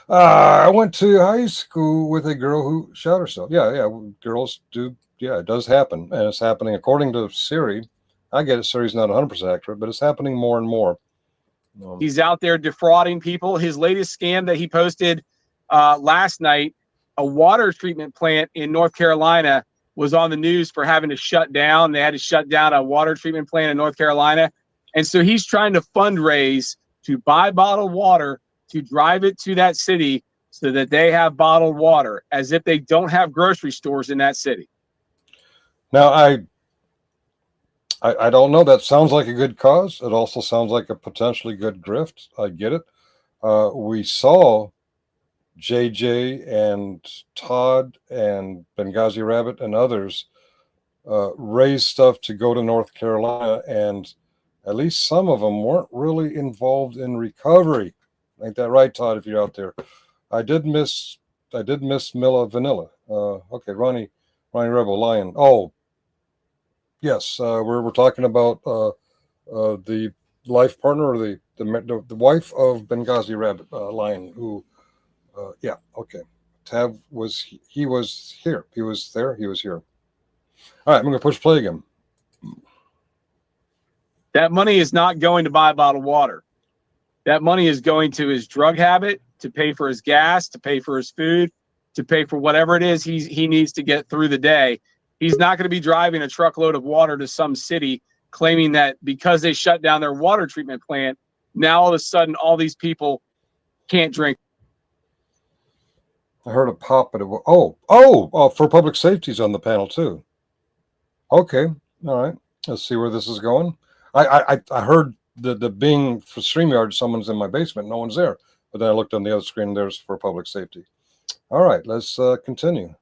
I went to high school with a girl who shot herself. Yeah, girls do. Yeah, it does happen. And it's happening according to Siri. I get it, Siri's not 100% accurate, but it's happening more and more. He's out there defrauding people. His latest scam that he posted last night, a water treatment plant in North Carolina was on the news for having to shut down. They had to shut down a water treatment plant in North Carolina. And so he's trying to fundraise to buy bottled water to drive it to that city so that they have bottled water, as if they don't have grocery stores in that city. Now, I don't know. That sounds like a good cause. It also sounds like a potentially good grift. I get it. We saw JJ and Todd and Benghazi Rabbit and others raised stuff to go to North Carolina, and at least some of them weren't really involved in recovery. Ain't that right, Todd? If you're out there, I did miss Milla Vanilla. Okay, Ronnie Rebel Lion. Oh, yes, we're talking about the life partner or the wife of Benghazi Rabbit Lion, who yeah, okay. Tab was he was here. He was there. He was here. All right, I'm going to push play again. That money is not going to buy a bottle of water. That money is going to his drug habit, to pay for his gas, to pay for his food, to pay for whatever it is he needs to get through the day. He's not going to be driving a truckload of water to some city claiming that because they shut down their water treatment plant, now all of a sudden all these people can't drink. I heard a pop, but it was for public safety's on the panel too. Okay, all right. Let's see where this is going. I heard the Bing for StreamYard. Someone's in my basement. No one's there. But then I looked on the other screen. And there's for public safety. All right, let's continue.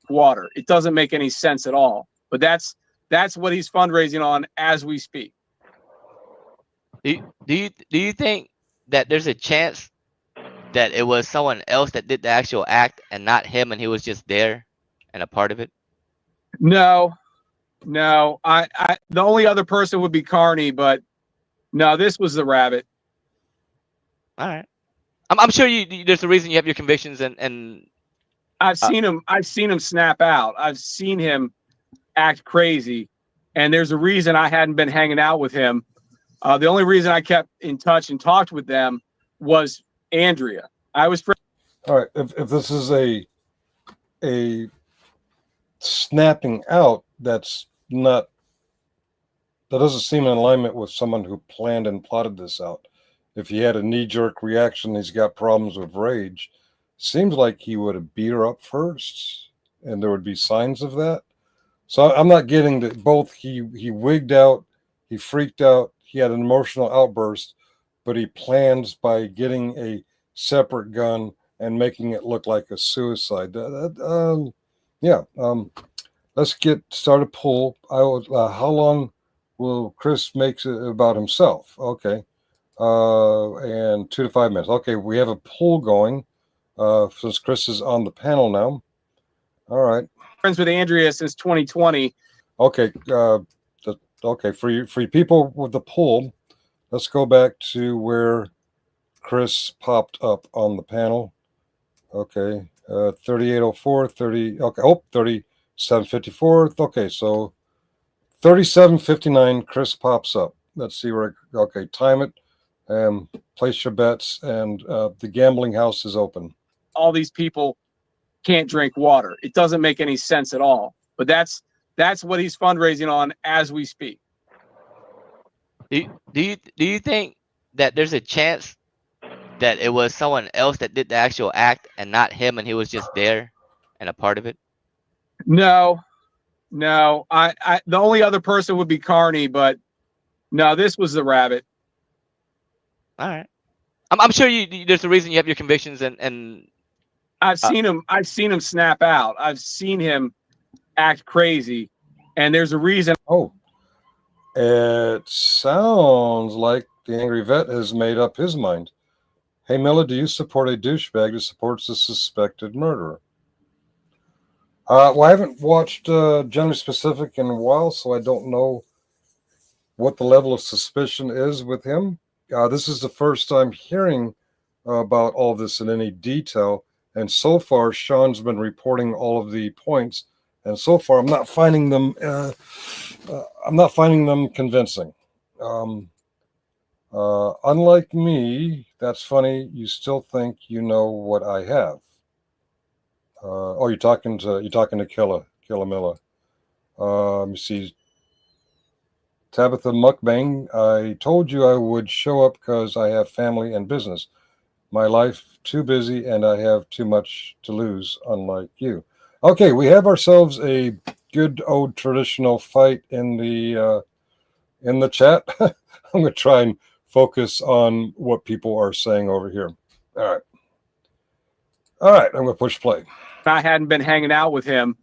Water. It doesn't make any sense at all. But that's what he's fundraising on as we speak. Do you think that there's a chance that it was someone else that did the actual act and not him, and he was just there and a part of it? No. I the only other person would be Carney, but no, this was the rabbit. All right. I'm sure there's a reason you have your convictions, and I've seen him snap out. I've seen him act crazy, and there's a reason I hadn't been hanging out with him. The only reason I kept in touch and talked with them was Andrea. I was all right. If this is a snapping out, that doesn't seem in alignment with someone who planned and plotted this out. If he had a knee-jerk reaction, he's got problems with rage. Seems like he would have beat her up first, and there would be signs of that. So I'm not getting that. Both he wigged out, he freaked out, he had an emotional outburst, but he plans by getting a separate gun and making it look like a suicide. Let's get started. Poll. How long will Chris make it about himself? Okay. And 2 to 5 minutes. Okay, we have a poll going. Since Chris is on the panel now. All right. friends with Andrea since 2020. Okay. Okay. For you people with the poll, let's go back to where Chris popped up on the panel. Okay. 3804, 30. Okay. 3754. Okay. So 3759, Chris pops up. Let's see where. Okay. Time it. Place your bets, and the gambling house is open. All these people can't drink water. It doesn't make any sense at all. But that's what he's fundraising on as we speak. Do you think that there's a chance that it was someone else that did the actual act and not him, and he was just there and a part of it? No. I the only other person would be Carney, but no, this was the rabbit. All right. I'm sure there's a reason you have your convictions, and I've seen him snap out. I've seen him act crazy, and there's a reason. Oh, it sounds like the angry vet has made up his mind. Hey, Miller, do you support a douchebag who supports a suspected murderer? Well, I haven't watched Generally Specific in a while, so I don't know what the level of suspicion is with him. This is the first time hearing about all this in any detail, and so far Shaun's been reporting all of the points, and so far I'm not finding them convincing. Unlike me, that's funny. You still think you know what I have. You're talking to Killa Miller. Let me see. Tabitha Mukbang, I told you I would show up because I have family and business. My life too busy and I have too much to lose, unlike you. Okay, we have ourselves a good old traditional fight in the chat. I'm going to try and focus on what people are saying over here. All right. All right, I'm going to push play. I hadn't been hanging out with him.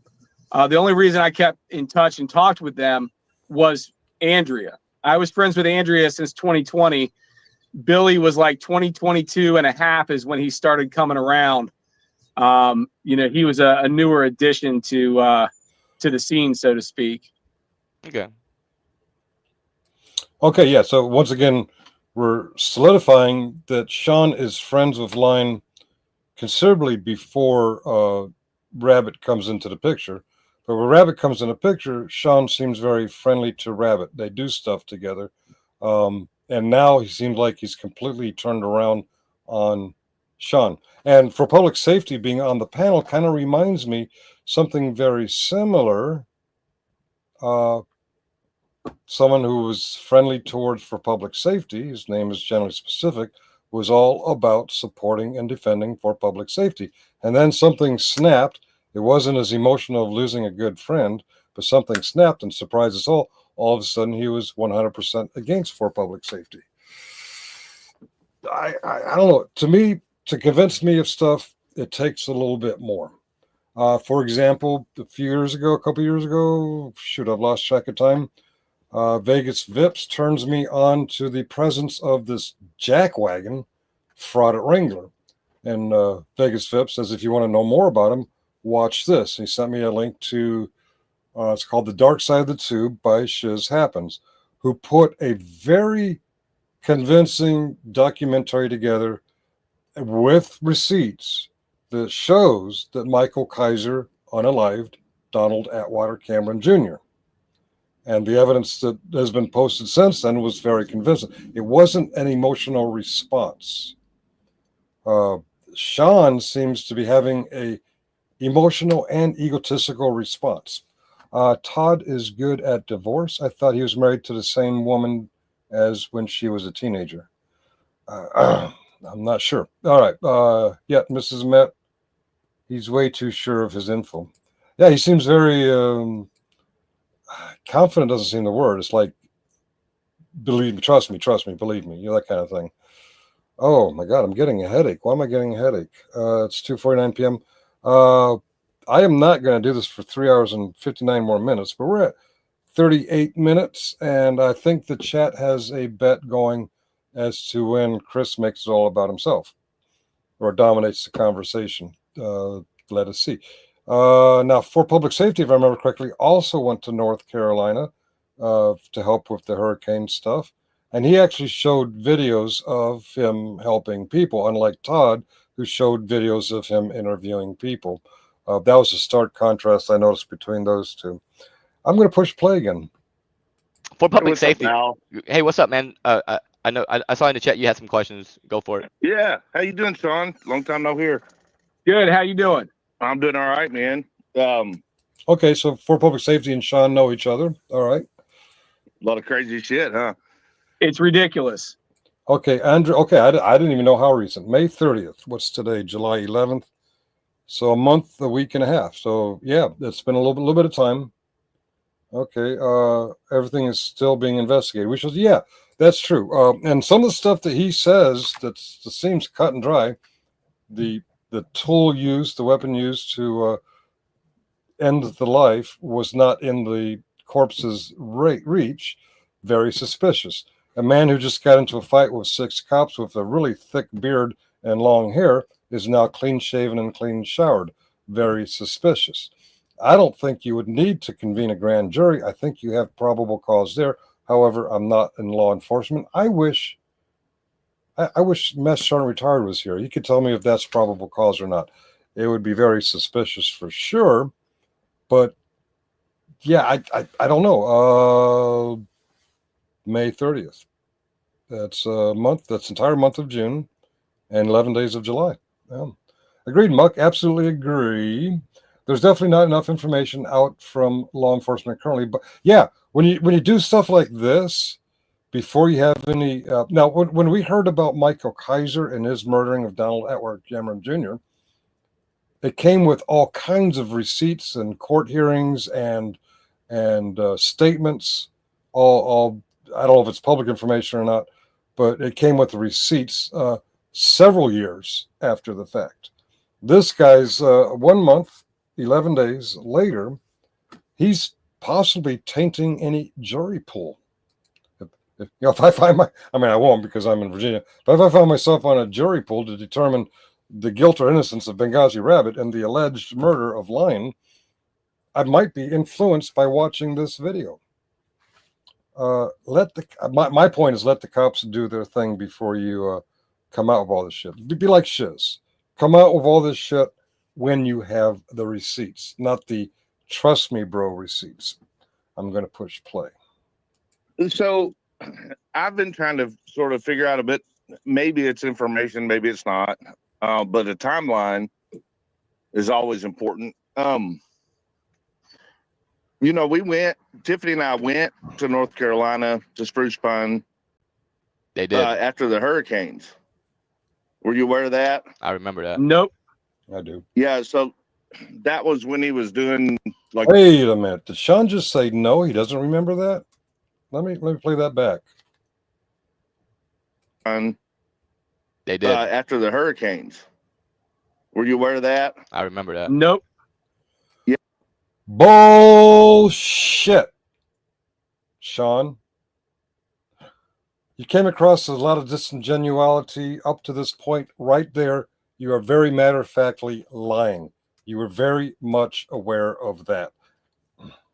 The only reason I kept in touch and talked with them was Andrea. I was friends with Andrea since 2020. Billy was like 2022 and a half is when he started coming around. He was a newer addition to the scene, so to speak. Okay. Okay, yeah. So once again, we're solidifying that Shaun is friends with Line considerably before Rabbit comes into the picture. But when Rabbit comes in the picture, Shaun seems very friendly to Rabbit. They do stuff together. And now he seems like he's completely turned around on Shaun. And for public safety, being on the panel kind of reminds me something very similar. Someone who was friendly towards for public safety, his name is generally specific, was all about supporting and defending for public safety. And then something snapped. It wasn't as emotional of losing a good friend, but something snapped and surprised us all. All of a sudden, he was 100% against for public safety. I don't know. To me, to convince me of stuff, it takes a little bit more. For example, a couple years ago, shoot, I've lost track of time. Vegas Vips turns me on to the presence of this jackwagon fraud at Wrangler. And Vegas Vips says, if you want to know more about him, watch this. He sent me a link to, it's called The Dark Side of the Tube by Shiz Happens, who put a very convincing documentary together with receipts that shows that Michael Kaiser unalived Donald Atwater Cameron Jr. And the evidence that has been posted since then was very convincing. It wasn't an emotional response. Shaun seems to be having a emotional and egotistical response. Todd is good at divorce. I thought he was married to the same woman as when she was a teenager. I'm not sure. All right. Yeah, Mrs. Met. He's way too sure of his info. Yeah, he seems very confident. Doesn't seem the word. It's like, believe me, trust me, believe me. That kind of thing. Oh my God, I'm getting a headache. Why am I getting a headache? It's 2:49 p.m. I am not going to do this for 3 hours and 59 more minutes, but we're at 38 minutes, and I think the chat has a bet going as to when Chris makes it all about himself or dominates the conversation. Let us see. Now, for public safety, if I remember correctly, also went to North Carolina to help with the hurricane stuff. And he actually showed videos of him helping people, unlike Todd, who showed videos of him interviewing people. That was a stark contrast I noticed between those two. I'm going to push play again. For public What's up, safety. Al? Hey, what's up, man? I know I saw in the chat you had some questions. Go for it. Yeah. How you doing, Shaun? Long time no hear. Good. How you doing? I'm doing all right, man. Okay, so for public safety and Shaun know each other. All right. A lot of crazy shit, huh? It's ridiculous. Okay, Andrew. Okay, I didn't even know how recent. May 30th. What's today? July 11th. So a month, a week and a half. So yeah, it's been a little bit of time. Okay. Everything is still being investigated. Which is, yeah, that's true. And some of the stuff that he says that seems cut and dry. The tool used, the weapon used to end the life was not in the corpse's reach. Very suspicious. A man who just got into a fight with 6 cops with a really thick beard and long hair is now clean shaven and clean showered. Very suspicious. I don't think you would need to convene a grand jury. I think you have probable cause there. However, I'm not in law enforcement. I wish Master Shaun retired was here. He could tell me if that's probable cause or not. It would be very suspicious for sure. But yeah, I don't know. May 30th. That's a month. That's entire month of June, and 11 days of July. Yeah. Agreed, Muck. Absolutely agree. There's definitely not enough information out from law enforcement currently. But yeah, when you do stuff like this, before you have any now, when we heard about Michael Kaiser and his murdering of Donald Atwater Cameron Jr., it came with all kinds of receipts and court hearings and statements. All I don't know if it's public information or not, but it came with the receipts several years after the fact. This guy's 1 month, 11 days later, he's possibly tainting any jury pool. If I find I won't because I'm in Virginia, but if I find myself on a jury pool to determine the guilt or innocence of Benghazi Rabbit and the alleged murder of Lion, I might be influenced by watching this video. My point is, let the cops do their thing before you come out with all this shit. Be like Shiz. Come out with all this shit when you have the receipts, not the trust me, bro receipts. I'm going to push play. So I've been trying to sort of figure out a bit. Maybe it's information, maybe it's not. But a timeline is always important. Tiffany and I went to North Carolina to Spruce Pine. They did. After the hurricanes. Were you aware of that? I remember that. Nope. I do. Yeah, so that was when he was doing like. Wait a minute. Did Shaun just say no? He doesn't remember that? Let me play that back. They did. After the hurricanes. Were you aware of that? I remember that. Nope. Yeah. Bullshit. Shaun, you came across a lot of disingenuity up to this point. Right there, you are very matter-of-factly lying. You were very much aware of that.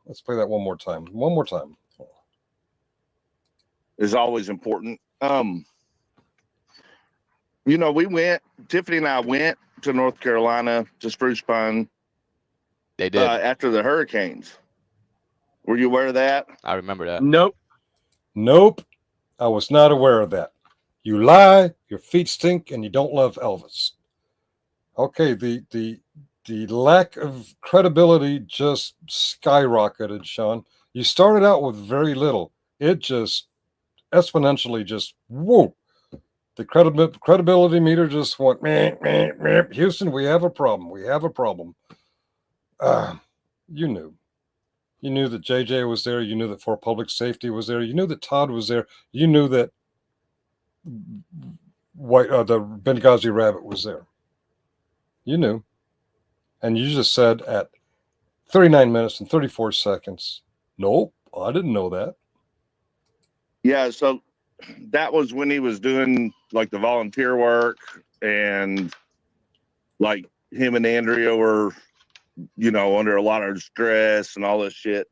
Let's play that one more time. One more time. Is always important. Tiffany and I went to North Carolina to Spruce Pine. They did. After the hurricanes. Were you aware of that? I remember that. Nope. Nope. I was not aware of that. You lie, your feet stink, and you don't love Elvis. Okay, the lack of credibility just skyrocketed, Shaun. You started out with very little. It just exponentially just whoa. The credibility meter just went meh, meh, meh. Houston, we have a problem. We have a problem. You knew. You knew that JJ was there. You knew that For Public Safety was there. You knew that Todd was there. You knew that the Benghazi Rabbit was there. You knew. And you just said at 39 minutes and 34 seconds, nope, I didn't know that. Yeah, so that was when he was doing like the volunteer work, and like him and Andrea were, under a lot of stress and all this shit.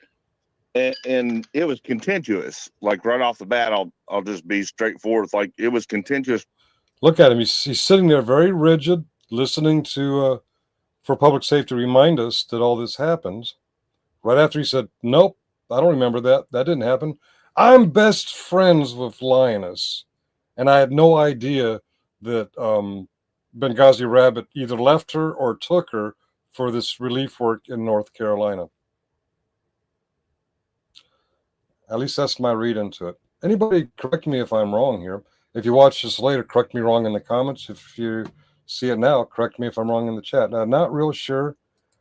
And it was contentious. Like right off the bat, I'll just be straightforward. Like it was contentious. Look at him. He's sitting there very rigid, listening to For Public Safety remind us that all this happens. Right after he said, nope, I don't remember that. That didn't happen. I'm best friends with Lioness. And I had no idea that Benghazi Rabbit either left her or took her for this relief work in North Carolina. At least that's my read into it. Anybody correct me if I'm wrong here. If you watch this later, correct me wrong in the comments. If you see it now, correct me if I'm wrong in the chat. Now, I'm not real sure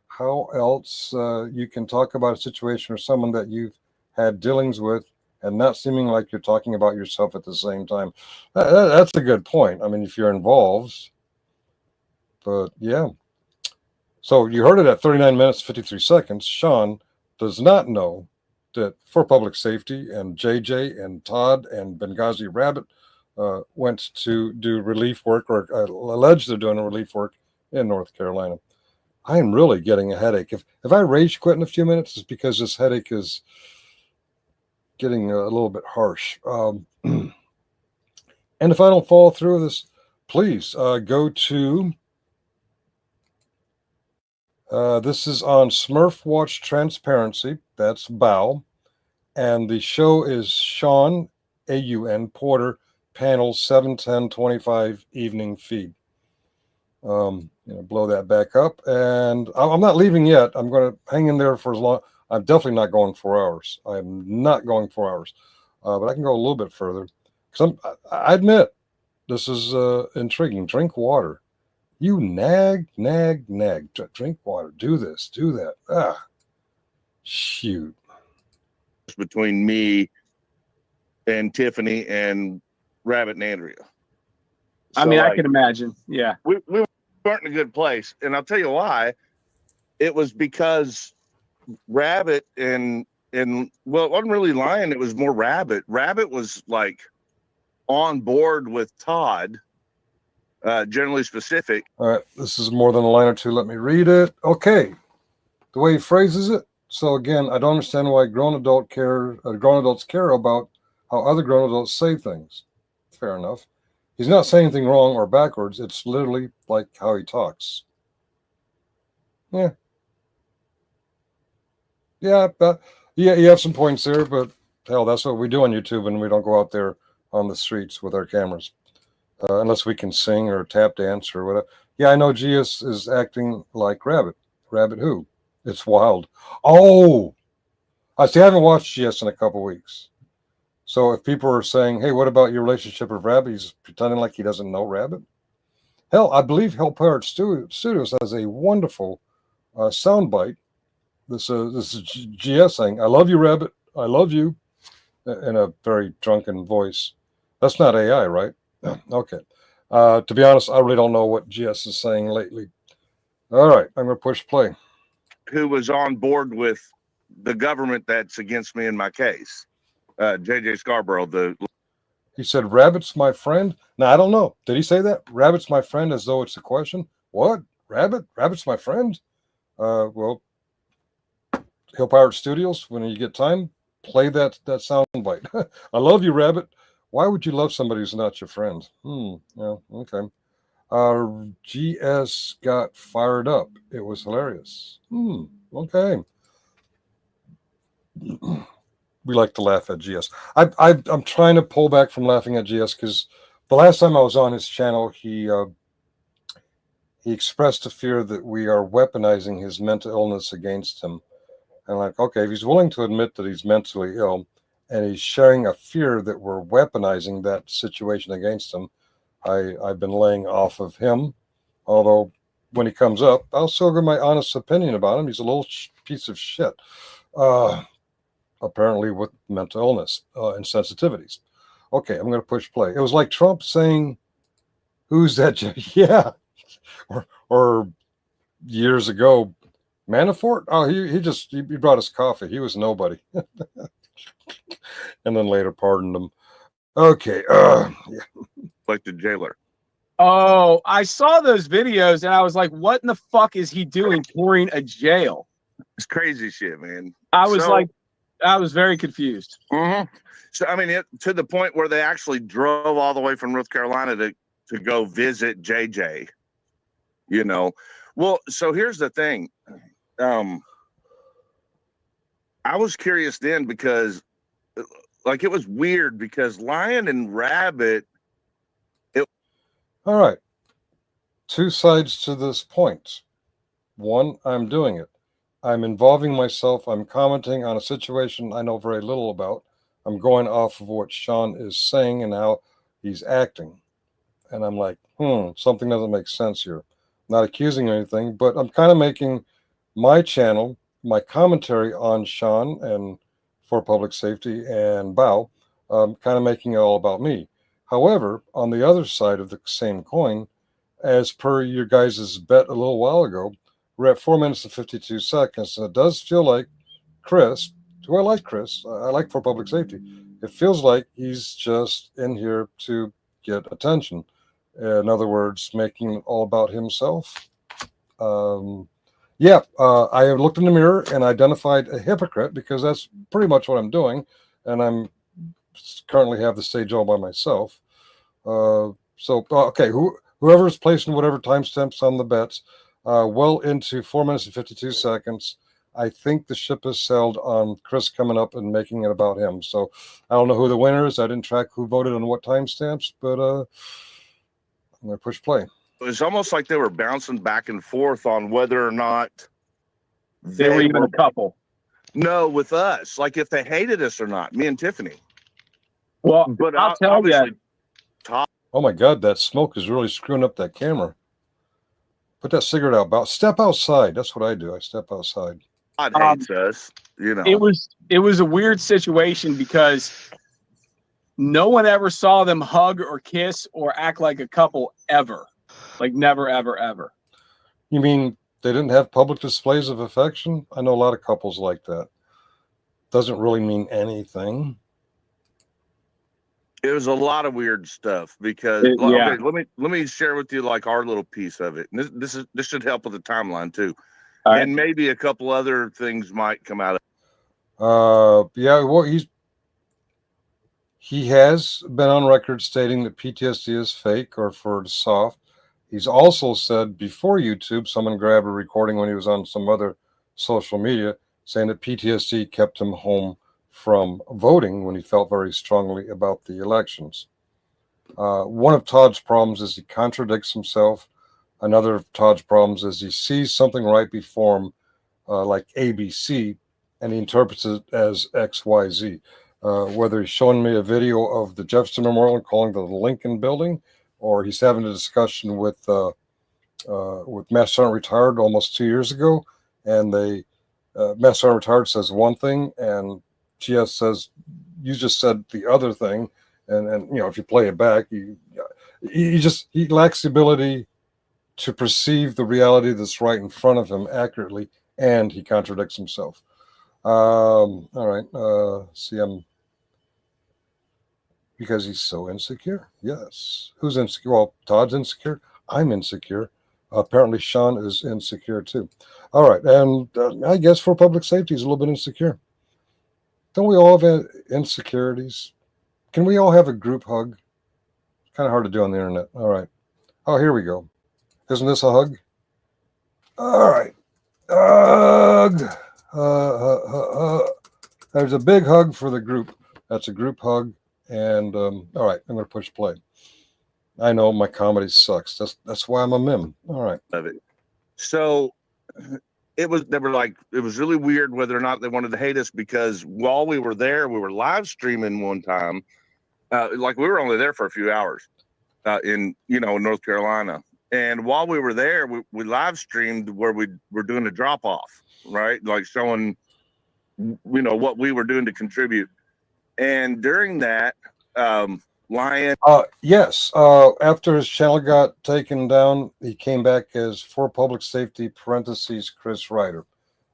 how else you can talk about a situation or someone that you've had dealings with and not seeming like you're talking about yourself at the same time. That's a good point. I mean, if you're involved, but yeah. So you heard it at 39 minutes, 53 seconds. Shaun does not know that For Public Safety and JJ and Todd and Benghazi Rabbit went to do relief work, or alleged they're doing relief work in North Carolina. I am really getting a headache. If I rage quit in a few minutes, it's because this headache is getting a little bit harsh. And if I don't follow through with this, please go to, this is on Smurf Watch Transparency. That's BOW. And the show is Shaun, AUN, Porter, panel 7/10/25 evening feed. Blow that back up. And I'm not leaving yet. I'm going to hang in there for as long. I'm definitely not going 4 hours. I am not going 4 hours. But I can go a little bit further. Because I admit, this is intriguing. Drink water. You nag. Drink water. Do this. Do that. Shoot. Between me and Tiffany and Rabbit and Andrea. I mean, I can imagine. Yeah. We weren't in a good place. And I'll tell you why. It was because Rabbit and well, it wasn't really Lion. It was more Rabbit. Rabbit was like on board with Todd, generally specific. All right, this is more than a line or two. Let me read it. Okay, the way he phrases it. So again, I don't understand why grown adults care about how other grown adults say things. Fair enough. He's not saying anything wrong or backwards. It's literally like how he talks. Yeah. Yeah, yeah, you have some points there, but hell, that's what we do on YouTube, and we don't go out there on the streets with our cameras, unless we can sing or tap dance or whatever. Yeah, I know GS is acting like Rabbit. Rabbit who? It's wild. Oh, I see. I haven't watched GS in a couple weeks. So if people are saying, "Hey, what about your relationship with Rabbit?" He's pretending like he doesn't know Rabbit. Hell, I believe Hell Pirate Studios has a wonderful soundbite. This is GS saying, "I love you, Rabbit. I love you," in a very drunken voice. That's not AI, right? Okay. To be honest, I really don't know what GS is saying lately. All right, I'm going to push play. Who was on board with the government that's against me in my case? JJ Scarborough. He said, "Rabbit's my friend." Now, I don't know. Did he say that? Rabbit's my friend, as though it's a question. What? Rabbit? Rabbit's my friend? Well, Hill Pirate Studios, when you get time, play that sound bite. I love you, Rabbit. Why would you love somebody who's not your friend? Yeah, okay. GS got fired up. It was hilarious. Okay. We like to laugh at GS. I'm trying to pull back from laughing at GS because the last time I was on his channel, he expressed a fear that we are weaponizing his mental illness against him. And like, okay, if he's willing to admit that he's mentally ill and he's sharing a fear that we're weaponizing that situation against him, I've been laying off of him. Although when he comes up, I'll still give my honest opinion about him. He's a little piece of shit, apparently with mental illness and sensitivities. Okay, I'm going to push play. It was like Trump saying, "Who's that?" Yeah, or years ago, Manafort. Oh, he brought us coffee. He was nobody, and then later pardoned him. Okay, yeah. Like the jailer. Oh, I saw those videos and I was like, what in the fuck is he doing touring a jail? It's crazy shit, man. I was very confused. So, I mean, to the point where they actually drove all the way from North Carolina to go visit JJ, you know. Well, so here's the thing. I was curious then because, like, it was weird because Lion and Rabbit. All right. Two sides to this point. One, I'm doing it. I'm involving myself. I'm commenting on a situation I know very little about. I'm going off of what Shaun is saying and how he's acting. And I'm like, something doesn't make sense here. I'm not accusing anything, but I'm kind of making my channel, my commentary on Shaun and for public safety and Bao, kind of making it all about me. However, on the other side of the same coin, as per your guys' bet a little while ago, we're at 4 minutes and 52 seconds, and it does feel like Chris, who I like Chris, I like for public safety, it feels like he's just in here to get attention. In other words, making it all about himself. I looked in the mirror and identified a hypocrite because that's pretty much what I'm doing, and I'm currently have the stage all by myself. Okay, whoever's placing whatever timestamps on the bets, well into 4 minutes and 52 seconds, I think the ship has sailed on Chris coming up and making it about him. So I don't know who the winner is. I didn't track who voted on what timestamps, but I'm going to push play. It was almost like they were bouncing back and forth on whether or not they were even a couple. No, with us, like if they hated us or not, me and Tiffany. Well, but I'll tell you. Oh my God, that smoke is really screwing up that camera. Put that cigarette out. Step outside. That's what I do. I step outside. God hates us, you know. It was a weird situation because no one ever saw them hug or kiss or act like a couple ever. Like never, ever, ever. You mean they didn't have public displays of affection? I know a lot of couples like that. Doesn't really mean anything. It was a lot of weird stuff because Yeah. okay, let me share with you like our little piece of it. And this should help with the timeline too. All right. And maybe a couple other things might come out of Yeah, well, he has been on record stating that PTSD is fake or for soft. He's also said before YouTube, someone grabbed a recording when he was on some other social media saying that PTSD kept him home from voting when he felt very strongly about the elections. One of Todd's problems is he contradicts himself. Another of Todd's problems is he sees something right before him, like ABC, and he interprets it as XYZ. Whether he's showing me a video of the Jefferson Memorial and calling it the Lincoln Building, or he's having a discussion with Master Sergeant Retired almost 2 years ago, and Master Sergeant Retired says one thing, and GS says you just said the other thing, and you know, if you play it back, he lacks the ability to perceive the reality that's right in front of him accurately, and he contradicts himself. All right. See, because he's so insecure. Yes. Who's insecure? Well, Todd's insecure. I'm insecure. Apparently, Shaun is insecure too. All right. And I guess for public safety, he's a little bit insecure. Don't we all have insecurities? Can we all have a group hug? Kind of hard to do on the internet. All right. Oh, here we go. Isn't this a hug? All right. Hug. There's a big hug for the group. That's a group hug. And all right, I'm going to push play. I know my comedy sucks. That's why I'm a meme. All right. it. So it was really weird whether or not they wanted to hate us, because while we were there, we were live streaming one time. Like we were only there for a few hours in North Carolina. And while we were there, we live streamed where we were doing a drop off, right? Like showing, what we were doing to contribute. And during that, Lion. Yes. After his channel got taken down, he came back as for public safety parentheses Chris Ryder,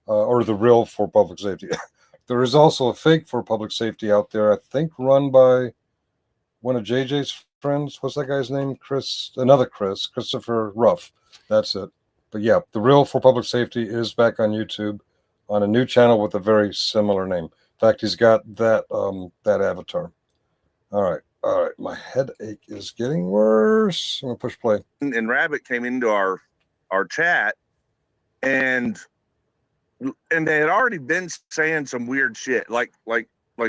or the real for public safety. There is also a fake for public safety out there, I think, run by one of JJ's friends. What's that guy's name? Christopher Ruff. That's it. But yeah, the real for public safety is back on YouTube on a new channel with a very similar name. In fact, he's got that avatar. All right. My headache is getting worse. I'm gonna push play. And Rabbit came into our chat, and they had already been saying some weird shit, like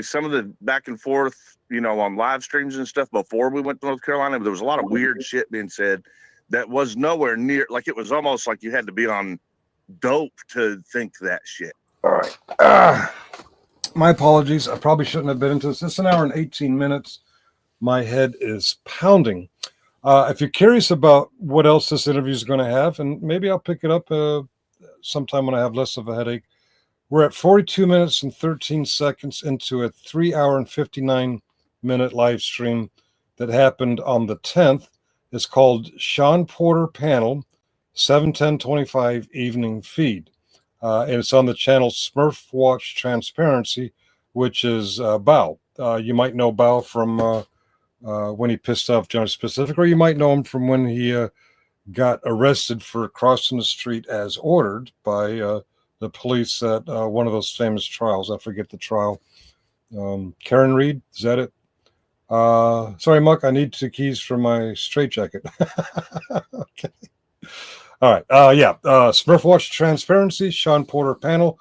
some of the back and forth, on live streams and stuff before we went to North Carolina. But there was a lot of weird shit being said that was nowhere near, like it was almost like you had to be on dope to think that shit. All right. My apologies. I probably shouldn't have been into this. It's an hour and 18 minutes. My head is pounding. If you're curious about what else this interview is going to have, and maybe I'll pick it up sometime when I have less of a headache. We're at 42 minutes and 13 seconds into a 3 hour and 59-minute live stream that happened on the 10th. It's called Shaun Porter Panel, 7/10/25 evening feed. And it's on the channel Smurf Watch Transparency, which is Bao. You might know Bao from when he pissed off Johnny Specific, or you might know him from when he got arrested for crossing the street as ordered by the police at one of those famous trials. I forget the trial. Karen Reed, is that it? Sorry, Muck, I need 2 keys for my straitjacket. Okay. All right. Smurf Watch Transparency, Shaun Porter Panel.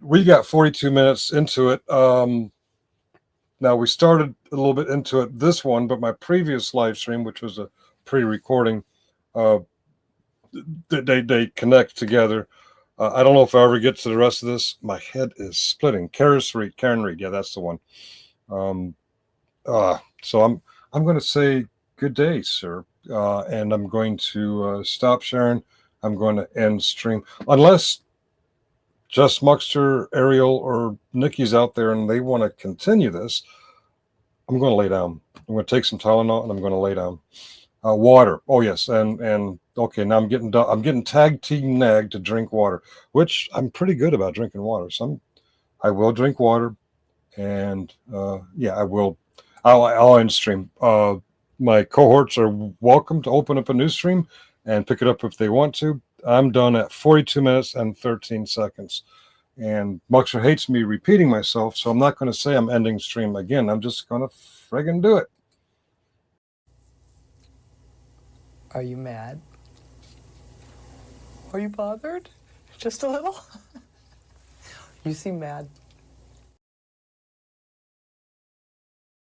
We got 42 minutes into it. Now, we started a little bit into it, this one, but my previous live stream, which was a pre-recording, they connect together. I don't know if I ever get to the rest of this. My head is splitting. Karen Reed. Yeah, that's the one. So I'm going to say good day, sir. And I'm going to stop sharing. I'm going to end stream. Unless Just Muckster, Ariel, or Nikki's out there and they want to continue this, I'm going to lay down. I'm going to take some Tylenol and I'm going to lay down. Water. Oh yes, and okay. Now I'm getting tag team nagged to drink water, which I'm pretty good about drinking water. I will drink water, and yeah, I will. I'll end stream. My cohorts are welcome to open up a new stream and pick it up if they want to. I'm done at 42 minutes and 13 seconds. And Muxer hates me repeating myself, so I'm not going to say I'm ending stream again. I'm just going to friggin' do it. Are you mad? Are you bothered? Just a little? You seem mad.